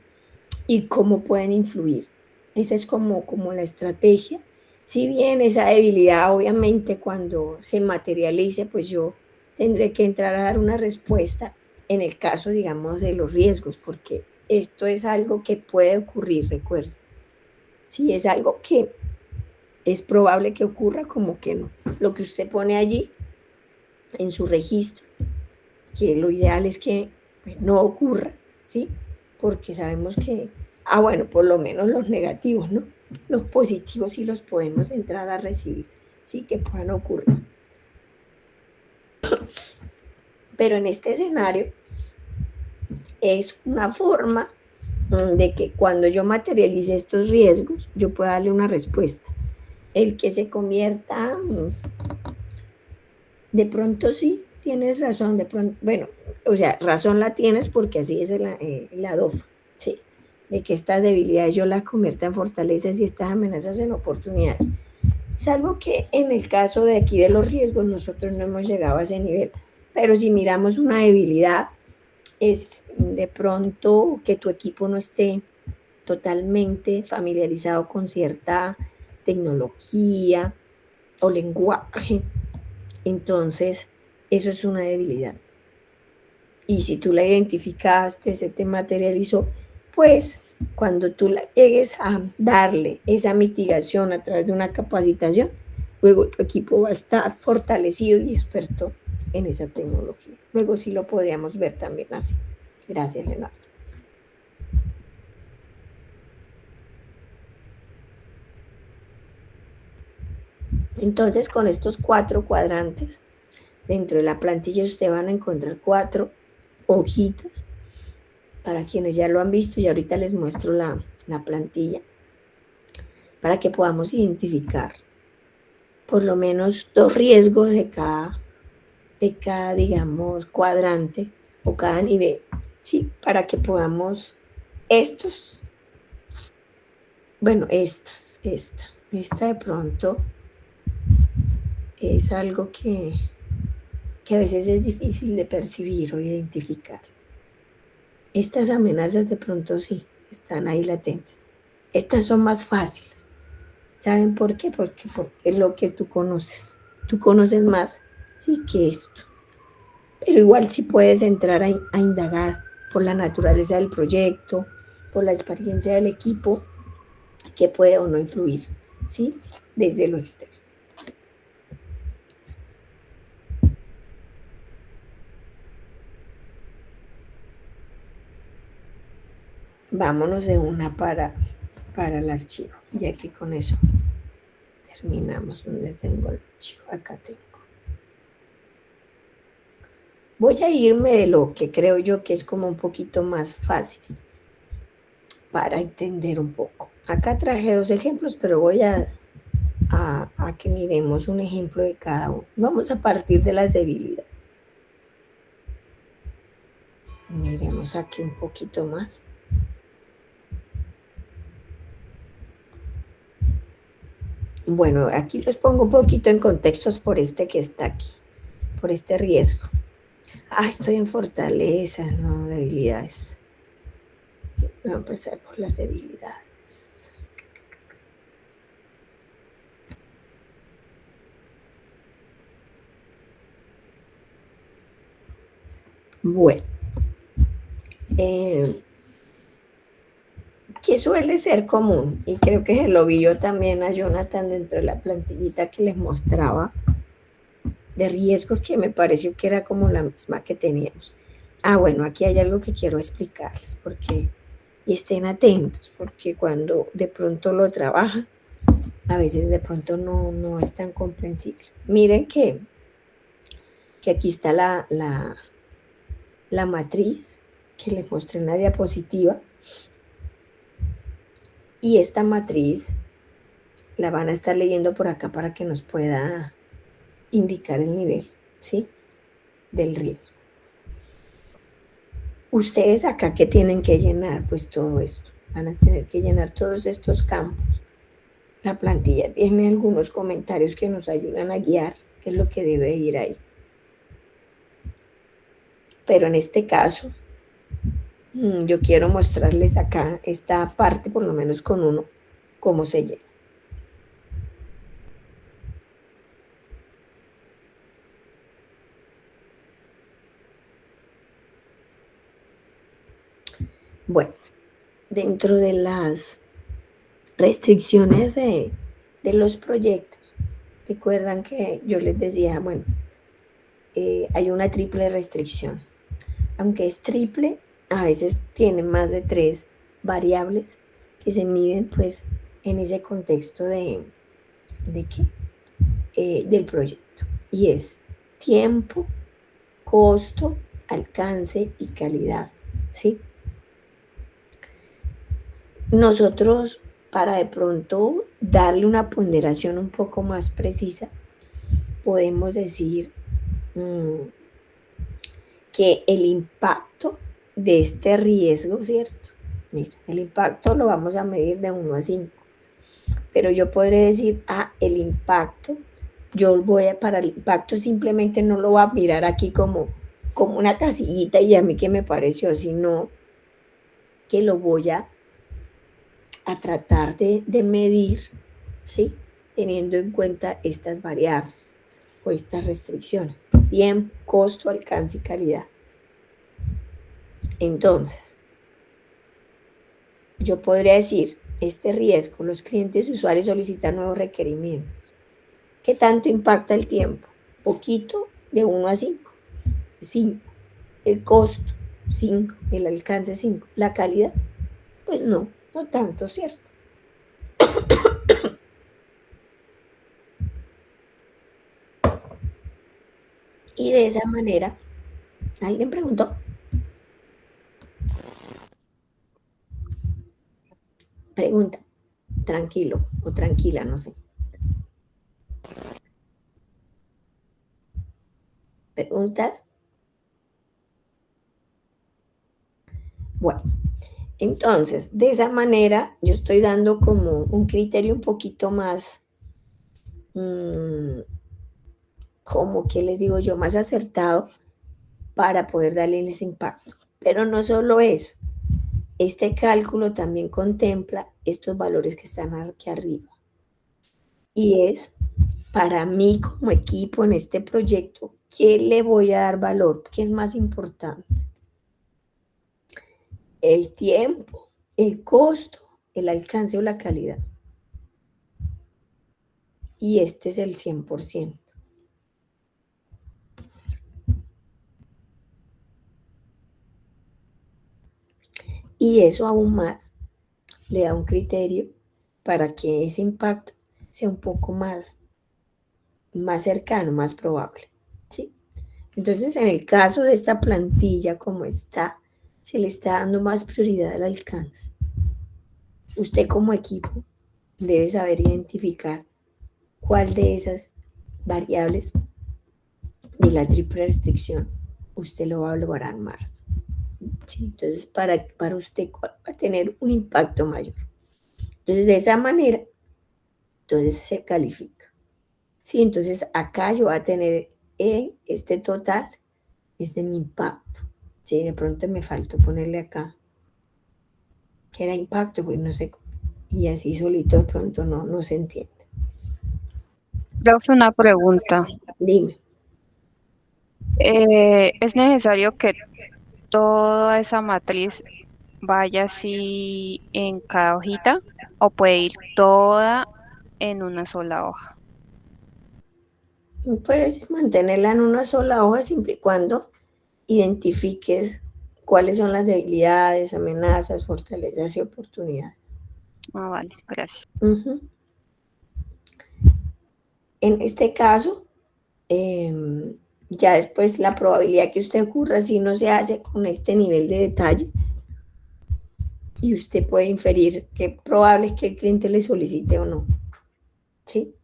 y cómo pueden influir. Esa es como la estrategia. Si bien esa debilidad, obviamente, cuando se materialice, pues yo tendré que entrar a dar una respuesta en el caso, digamos, de los riesgos, porque esto es algo que puede ocurrir, recuerden. Si es algo que es probable que ocurra, como que no. Lo que usted pone allí en su registro, que lo ideal es que pues, no ocurra, ¿sí? Porque sabemos que, bueno, por lo menos los negativos, ¿no? Los positivos sí los podemos entrar a recibir, sí que puedan ocurrir. Pero en este escenario es una forma de que cuando yo materialice estos riesgos, yo pueda darle una respuesta. El que se convierta, de pronto sí, tienes razón, de pronto, bueno, o sea, razón la tienes porque así es la DOFA, sí, de que estas debilidades yo las convierta en fortalezas y estas amenazas en oportunidades. Salvo que en el caso de aquí de los riesgos nosotros no hemos llegado a ese nivel, pero si miramos una debilidad es de pronto que tu equipo no esté totalmente familiarizado con cierta tecnología o lenguaje, entonces eso es una debilidad. Y si tú la identificaste, se te materializó, pues cuando tú llegues a darle esa mitigación a través de una capacitación, luego tu equipo va a estar fortalecido y experto en esa tecnología. Luego sí lo podríamos ver también así. Gracias, Leonardo. Entonces, con estos 4 cuadrantes, dentro de la plantilla ustedes van a encontrar 4 hojitas. Para quienes ya lo han visto, y ahorita les muestro la plantilla, para que podamos identificar por lo menos 2 riesgos de cada, digamos, cuadrante o cada nivel, ¿sí? Para que podamos estos, bueno, esta de pronto es algo que a veces es difícil de percibir o identificar. Estas amenazas de pronto sí, están ahí latentes. Estas son más fáciles. ¿Saben por qué? Porque es lo que tú conoces. Tú conoces más, sí, que esto. Pero igual sí puedes entrar a indagar por la naturaleza del proyecto, por la experiencia del equipo, que puede o no influir, ¿sí? Desde lo externo. Vámonos de una para el archivo. Y aquí con eso terminamos. Donde tengo el archivo? Acá tengo. Voy a irme de lo que creo yo que es como un poquito más fácil para entender un poco. Acá traje 2 ejemplos, pero voy a que miremos un ejemplo de cada uno. Vamos a partir de las debilidades. Miremos aquí un poquito más. Bueno, aquí los pongo un poquito en contextos por este que está aquí, por este riesgo. Estoy en fortaleza, no debilidades. Voy a empezar por las debilidades. Bueno, que suele ser común, y creo que se lo vi yo también a Jonathan dentro de la plantillita que les mostraba, de riesgos que me pareció que era como la misma que teníamos. Bueno, aquí hay algo que quiero explicarles, porque, y estén atentos, porque cuando de pronto lo trabajan, a veces de pronto no es tan comprensible. Miren que aquí está la matriz que les mostré en la diapositiva. Y esta matriz la van a estar leyendo por acá para que nos pueda indicar el nivel, ¿sí?, del riesgo. Ustedes acá, ¿qué tienen que llenar? Pues todo esto. Van a tener que llenar todos estos campos. La plantilla tiene algunos comentarios que nos ayudan a guiar qué es lo que debe ir ahí. Pero en este caso, yo quiero mostrarles acá esta parte, por lo menos con uno, cómo se llena. Bueno, dentro de las restricciones de los proyectos, recuerdan que yo les decía, bueno, hay una triple restricción. Aunque es triple, a veces tiene más de 3 variables que se miden pues en ese contexto de qué, del proyecto. Y es tiempo, costo, alcance y calidad, ¿sí? Nosotros, para de pronto darle una ponderación un poco más precisa, podemos decir que el impacto de este riesgo, ¿cierto? Mira, el impacto lo vamos a medir de 1 a 5, pero yo podré decir, el impacto, para el impacto simplemente no lo voy a mirar aquí como una casillita y a mí qué me pareció, sino que lo voy a tratar de medir, ¿sí?, teniendo en cuenta estas variables o estas restricciones: tiempo, costo, alcance y calidad. Entonces, yo podría decir, este riesgo, los clientes y usuarios solicitan nuevos requerimientos. ¿Qué tanto impacta el tiempo? Poquito, de 1 a 5. 5. El costo, 5. El alcance, 5. La calidad, pues no tanto, ¿cierto? Y de esa manera, ¿alguien preguntó? Pregunta. Tranquilo o tranquila, no sé. ¿Preguntas? Bueno, entonces, de esa manera yo estoy dando como un criterio un poquito más, como que les digo yo, más acertado para poder darle ese impacto. Pero no solo eso, este cálculo también contempla estos valores que están aquí arriba. Y es, para mí como equipo en este proyecto, ¿qué le voy a dar valor? ¿Qué es más importante? El tiempo, el costo, el alcance o la calidad. Y este es el 100%. Y eso aún más le da un criterio para que ese impacto sea un poco más cercano, más probable, ¿sí? Entonces, en el caso de esta plantilla como está, se le está dando más prioridad al alcance. Usted como equipo debe saber identificar cuál de esas variables de la triple restricción usted lo va a valorar más. ¿Sí? Entonces, para usted va a tener un impacto mayor. Entonces, de esa manera, entonces se califica. ¿Sí? Entonces, acá yo voy a tener este total, este mi impacto. ¿Sí? De pronto me faltó ponerle acá que era impacto, pues no sé, y así solito de pronto no se entiende. Profe, una pregunta. Dime. ¿Es necesario que toda esa matriz vaya así en cada hojita o puede ir toda en una sola hoja? Puedes mantenerla en una sola hoja siempre y cuando identifiques cuáles son las debilidades, amenazas, fortalezas y oportunidades. Vale, gracias. En este caso, ya después la probabilidad que usted ocurra si no se hace con este nivel de detalle, y usted puede inferir que es probable que el cliente le solicite o no, ¿sí?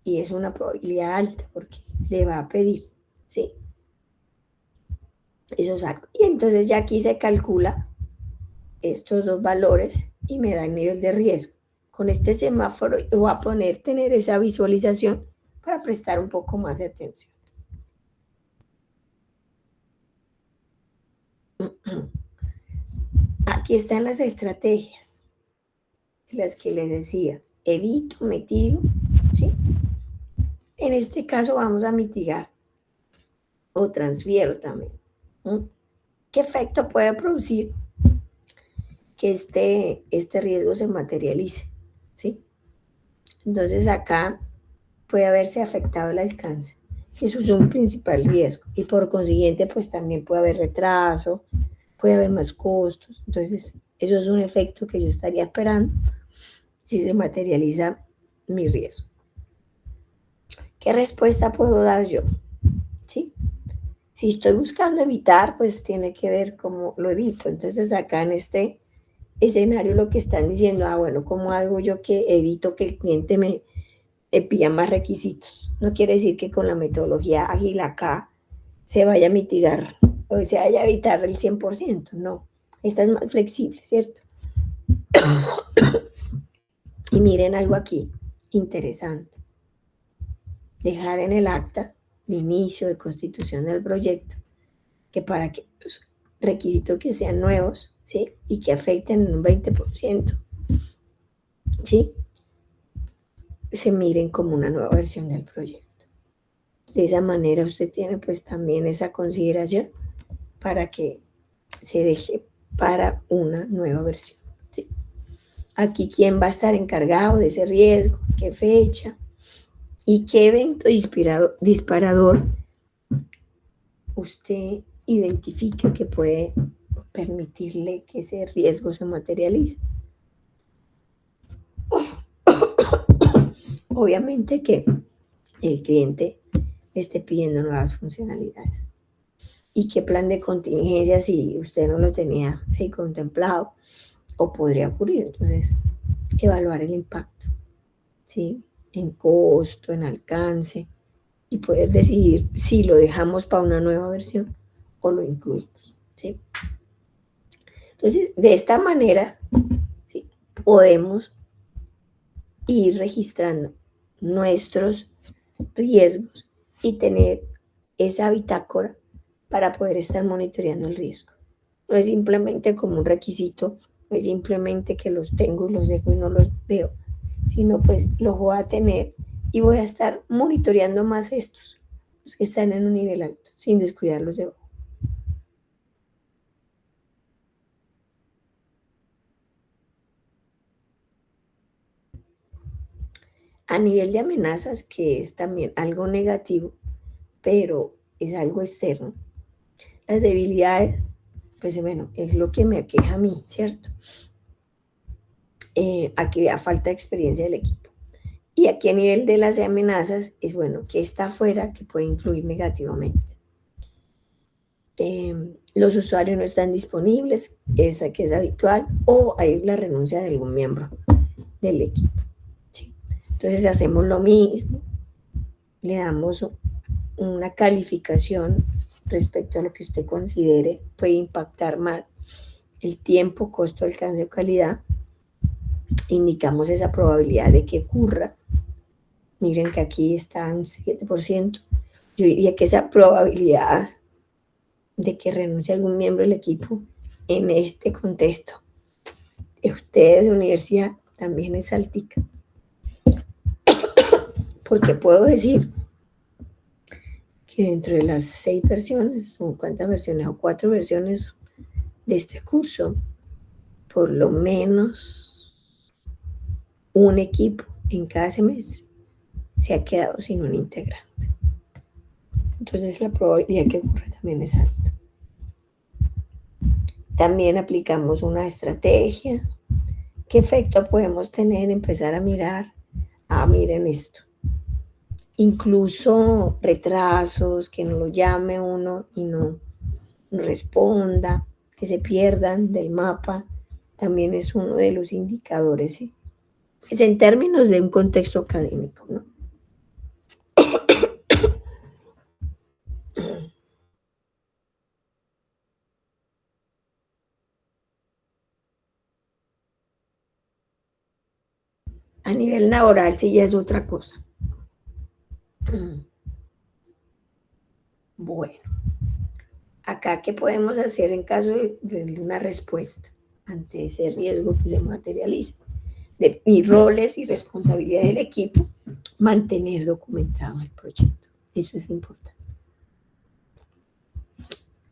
Y es una probabilidad alta porque le va a pedir, ¿sí? Eso saco. Y entonces ya aquí se calcula estos dos valores y me da el nivel de riesgo. Con este semáforo yo voy a tener esa visualización para prestar un poco más de atención. Aquí están las estrategias de las que les decía. Evito, mitigo, ¿sí? En este caso vamos a mitigar o transfiero también. ¿Qué efecto puede producir que este riesgo se materialice? ¿Sí? Entonces acá puede haberse afectado el alcance. Eso es un principal riesgo y por consiguiente pues también puede haber retraso, puede haber más costos. Entonces eso es un efecto que yo estaría esperando si se materializa mi riesgo. ¿Qué respuesta puedo dar yo? ¿Sí? Si estoy buscando evitar, pues tiene que ver cómo lo evito. Entonces acá en este escenario lo que están diciendo, bueno, ¿cómo hago yo que evito que el cliente me pida más requisitos? No quiere decir que con la metodología ágil acá se vaya a mitigar o se vaya a evitar el 100%, no. Esta es más flexible, ¿cierto? Y miren algo aquí, interesante. Dejar en el acta de inicio de constitución del proyecto que para que los requisitos que sean nuevos, ¿sí? Y que afecten en un 20%, ¿sí? Se miren como una nueva versión del proyecto. De esa manera usted tiene pues también esa consideración para que se deje para una nueva versión, ¿sí? Aquí quién va a estar encargado de ese riesgo, qué fecha y qué evento disparador usted identifique que puede permitirle que ese riesgo se materialice. Obviamente que el cliente le esté pidiendo nuevas funcionalidades. ¿Y qué plan de contingencia si usted no lo tenía contemplado o podría ocurrir? Entonces, evaluar el impacto, ¿sí? En costo, en alcance, y poder decidir si lo dejamos para una nueva versión o lo incluimos, ¿sí? Entonces, de esta manera, ¿sí? Podemos ir registrando nuestros riesgos y tener esa bitácora para poder estar monitoreando el riesgo. No es simplemente como un requisito, no es simplemente que los tengo y los dejo y no los veo, sino pues los voy a tener y voy a estar monitoreando más estos, los que están en un nivel alto, sin descuidar los de abajo. A nivel de amenazas, que es también algo negativo, pero es algo externo. Las debilidades, pues bueno, es lo que me aqueja a mí, ¿cierto? Aquí a falta de experiencia del equipo. Y aquí a nivel de las amenazas, es bueno, que está afuera, que puede influir negativamente. Los usuarios no están disponibles, esa que es habitual, o hay la renuncia de algún miembro del equipo. ¿Sí? Entonces hacemos lo mismo, le damos una calificación respecto a lo que usted considere puede impactar más el tiempo, costo, alcance o calidad. Indicamos esa probabilidad de que ocurra. Miren que aquí está un 7%. Yo diría que esa probabilidad de que renuncie algún miembro del equipo en este contexto de ustedes de universidad también es altica. Porque puedo decir que dentro de las 6 versiones, o cuántas versiones, o 4 versiones de este curso, por lo menos un equipo en cada semestre se ha quedado sin un integrante. Entonces la probabilidad que ocurra también es alta. También aplicamos una estrategia. ¿Qué efecto podemos tener? Empezar a mirar, miren esto. Incluso retrasos, que no lo llame uno y no responda, que se pierdan del mapa, también es uno de los indicadores, ¿sí? Es en términos de un contexto académico, ¿no? A nivel laboral sí ya es otra cosa. Bueno, acá, ¿qué podemos hacer en caso de una respuesta ante ese riesgo que se materializa? Definir roles y responsabilidades del equipo, mantener documentado el proyecto. Eso es importante.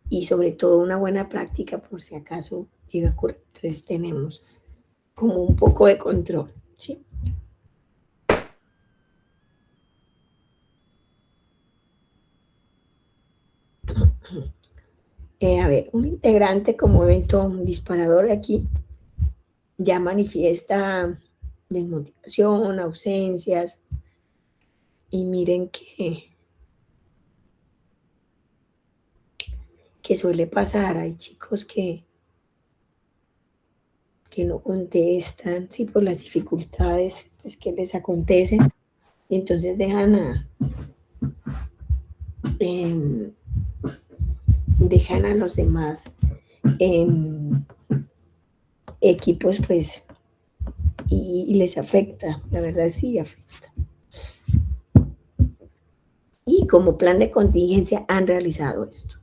Y sobre todo una buena práctica por si acaso llega a ocurrir. Entonces tenemos como un poco de control, ¿sí? A ver, un integrante como evento disparador aquí ya manifiesta desmotivación, ausencias, y miren que suele pasar. Hay chicos que no contestan, sí, por las dificultades pues, que les acontecen, y entonces dejan a los demás equipos, pues, y les afecta, la verdad sí afecta. Y como plan de contingencia han realizado esto.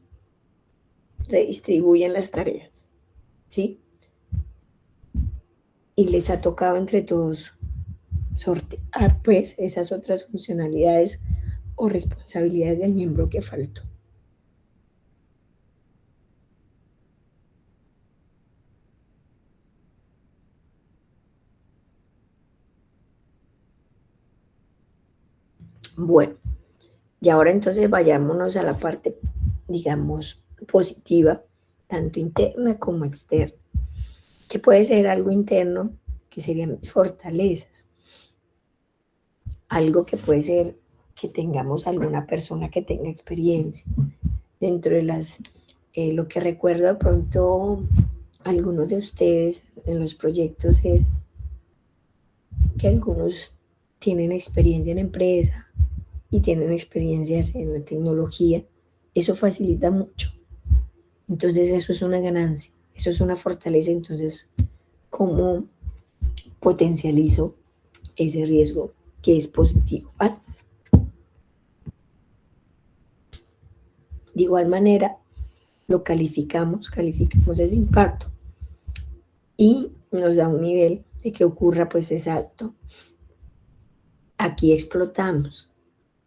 Redistribuyen las tareas, ¿sí? Y les ha tocado entre todos sortear, pues, esas otras funcionalidades o responsabilidades del miembro que faltó. Bueno, y ahora entonces vayámonos a la parte, digamos, positiva, tanto interna como externa, que puede ser algo interno, que serían mis fortalezas, algo que puede ser que tengamos alguna persona que tenga experiencia. Dentro de lo que recuerdo de pronto algunos de ustedes en los proyectos es que algunos tienen experiencia en empresa y tienen experiencias en la tecnología. Eso facilita mucho. Entonces eso es una ganancia, eso es una fortaleza. Entonces, ¿cómo potencializo ese riesgo que es positivo? ¿Vale? De igual manera, lo calificamos ese impacto y nos da un nivel de que ocurra, pues es alto. Aquí explotamos,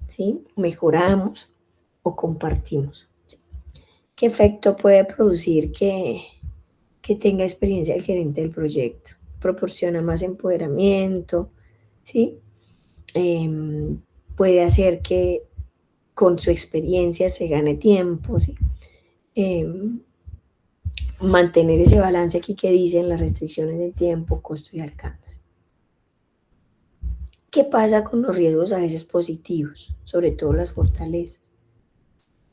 ¿sí? Mejoramos o compartimos. ¿Sí? ¿Qué efecto puede producir que tenga experiencia el gerente del proyecto? Proporciona más empoderamiento, ¿sí? Puede hacer que con su experiencia se gane tiempo, ¿sí? Mantener ese balance aquí que dicen las restricciones de tiempo, costo y alcance. ¿Qué pasa con los riesgos a veces positivos, sobre todo las fortalezas?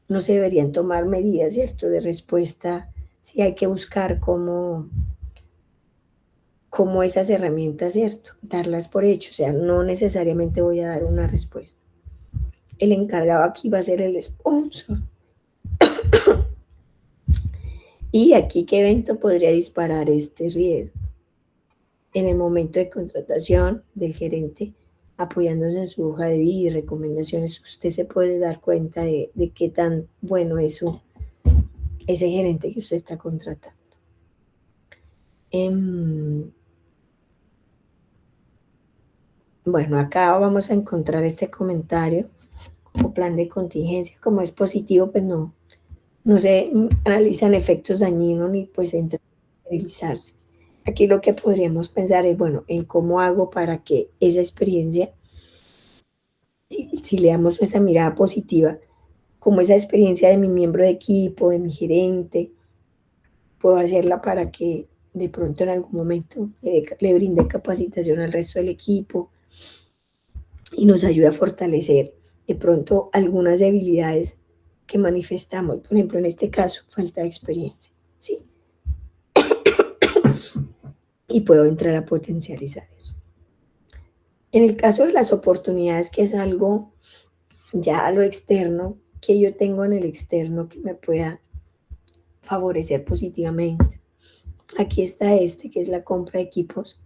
No se deberían tomar medidas, ¿cierto?, de respuesta. Sí, hay que buscar cómo esas herramientas, ¿cierto?, darlas por hecho. O sea, no necesariamente voy a dar una respuesta. El encargado aquí va a ser el sponsor. Y aquí, ¿qué evento podría disparar este riesgo? En el momento de contratación del gerente, apoyándose en su hoja de vida y recomendaciones, usted se puede dar cuenta de qué tan bueno es ese gerente que usted está contratando. Bueno, acá vamos a encontrar este comentario como plan de contingencia. Como es positivo, pues no se analizan efectos dañinos ni pues estabilizarse. Aquí lo que podríamos pensar es, bueno, en cómo hago para que esa experiencia, si le damos esa mirada positiva, como esa experiencia de mi miembro de equipo, de mi gerente, puedo hacerla para que de pronto en algún momento le brinde capacitación al resto del equipo y nos ayude a fortalecer de pronto algunas debilidades que manifestamos. Por ejemplo, en este caso, falta de experiencia, ¿sí? y puedo entrar a potencializar eso. En el caso de las oportunidades, que es algo ya a lo externo, que yo tengo en el externo que me pueda favorecer positivamente. Aquí está que es la compra de equipos.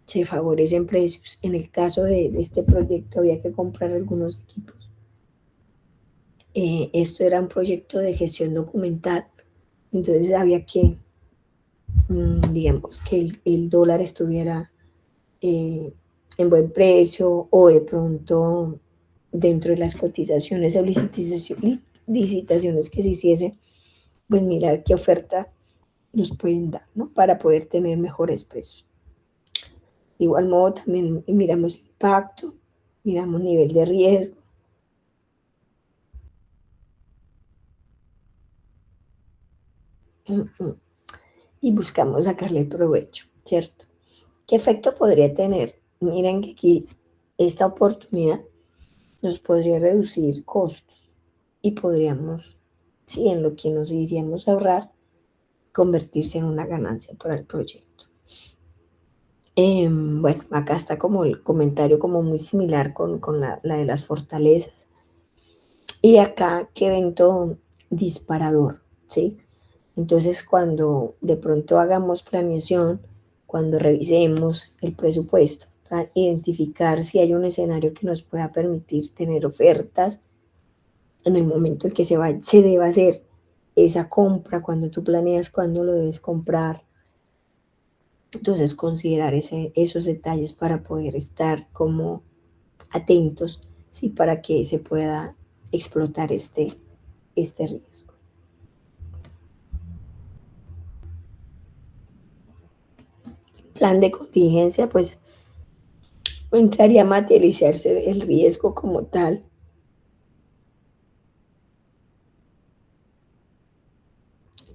Se favorecen precios. En el caso de este proyecto había que comprar algunos equipos. Esto era un proyecto de gestión documental, entonces había que, digamos, que el dólar estuviera en buen precio, o de pronto dentro de las cotizaciones o licitaciones que se hiciesen, pues mirar qué oferta nos pueden dar, ¿no? Para poder tener mejores precios. De igual modo también miramos impacto, miramos nivel de riesgo. Y buscamos sacarle el provecho, ¿cierto? ¿Qué efecto podría tener? Miren que aquí esta oportunidad nos podría reducir costos y podríamos, sí, en lo que nos iríamos a ahorrar, convertirse en una ganancia para el proyecto. Bueno, acá está como el comentario como muy similar con la de las fortalezas. Y acá, qué evento disparador, ¿sí? Entonces, cuando de pronto hagamos planeación, cuando revisemos el presupuesto, identificar si hay un escenario que nos pueda permitir tener ofertas en el momento en que se deba hacer esa compra, cuando tú planeas cuándo lo debes comprar. Entonces, considerar esos detalles para poder estar como atentos, ¿sí? Para que se pueda explotar este riesgo. Plan de contingencia, pues entraría a materializarse el riesgo como tal.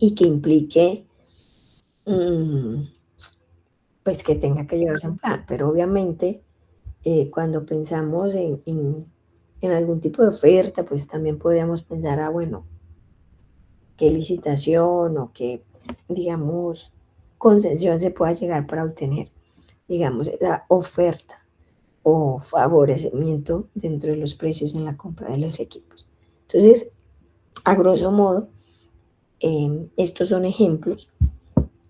Y que implique, pues que tenga que llevarse un plan, pero obviamente cuando pensamos en algún tipo de oferta, pues también podríamos pensar, bueno, qué licitación o qué, digamos, concesión se pueda llegar para obtener, digamos, esa oferta o favorecimiento dentro de los precios en la compra de los equipos. Entonces, a grosso modo, estos son ejemplos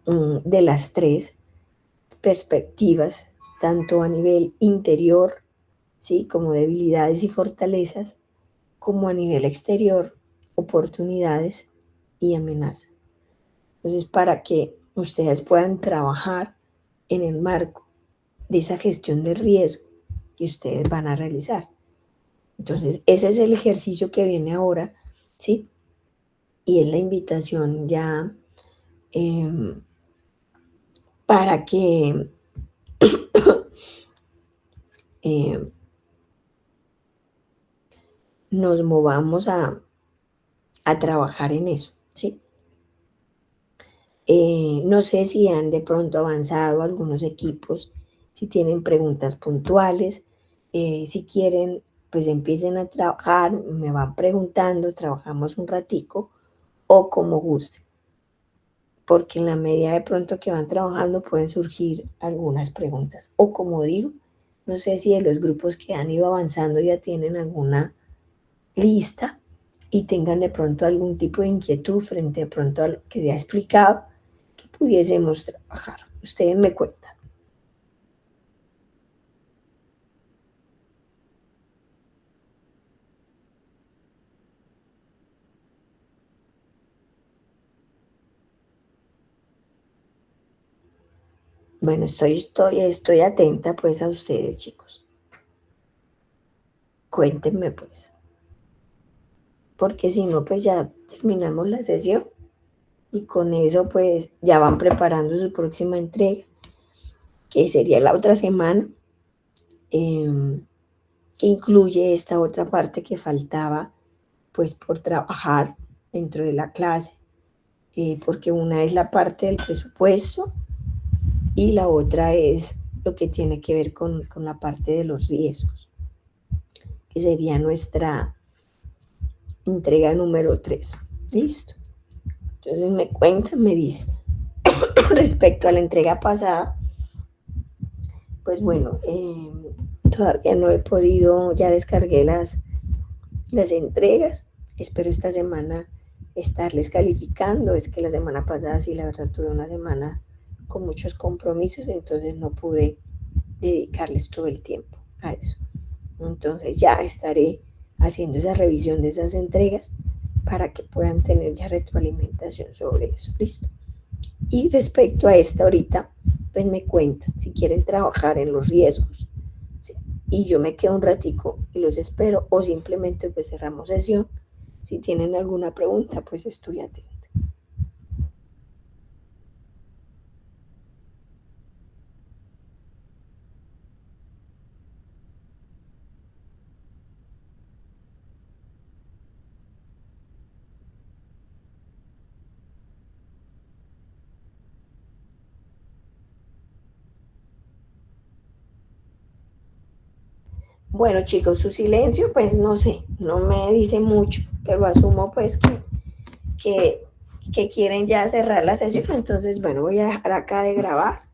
de las tres perspectivas, tanto a nivel interior, ¿sí? Como debilidades y fortalezas, como a nivel exterior, oportunidades y amenazas. Entonces, para que ustedes puedan trabajar en el marco de esa gestión de riesgo que ustedes van a realizar. Entonces, ese es el ejercicio que viene ahora, ¿sí? Y es la invitación ya para que nos movamos a trabajar en eso, ¿sí? No sé si han de pronto avanzado algunos equipos, si tienen preguntas puntuales, si quieren, pues empiecen a trabajar, me van preguntando, trabajamos un ratico o como gusten, porque en la medida de pronto que van trabajando pueden surgir algunas preguntas. O como digo, no sé si de los grupos que han ido avanzando ya tienen alguna lista y tengan de pronto algún tipo de inquietud frente de pronto a lo que se ha explicado, que pudiésemos trabajar. Ustedes me cuentan. Bueno, estoy atenta pues a ustedes, chicos. Cuéntenme pues. Porque si no, pues ya terminamos la sesión y con eso pues ya van preparando su próxima entrega, que sería la otra semana, que incluye esta otra parte que faltaba pues por trabajar dentro de la clase, porque una es la parte del presupuesto y la otra es lo que tiene que ver con la parte de los riesgos, que sería nuestra entrega número 3. ¿Listo? Entonces me cuentan, me dicen. con respecto a la entrega pasada, pues bueno, todavía no he podido, ya descargué las entregas. Espero esta semana estarles calificando. Es que la semana pasada sí, la verdad, tuve una semana con muchos compromisos, entonces no pude dedicarles todo el tiempo a eso. Entonces ya estaré haciendo esa revisión de esas entregas para que puedan tener ya retroalimentación sobre eso. Listo. Y respecto a esta ahorita, pues me cuentan si quieren trabajar en los riesgos, ¿sí? Y yo me quedo un ratico y los espero, o simplemente pues cerramos sesión. Si tienen alguna pregunta, pues estoy atenta. Bueno, chicos, su silencio, pues no sé, no me dice mucho, pero asumo pues que quieren ya cerrar la sesión. Entonces, bueno, voy a dejar acá de grabar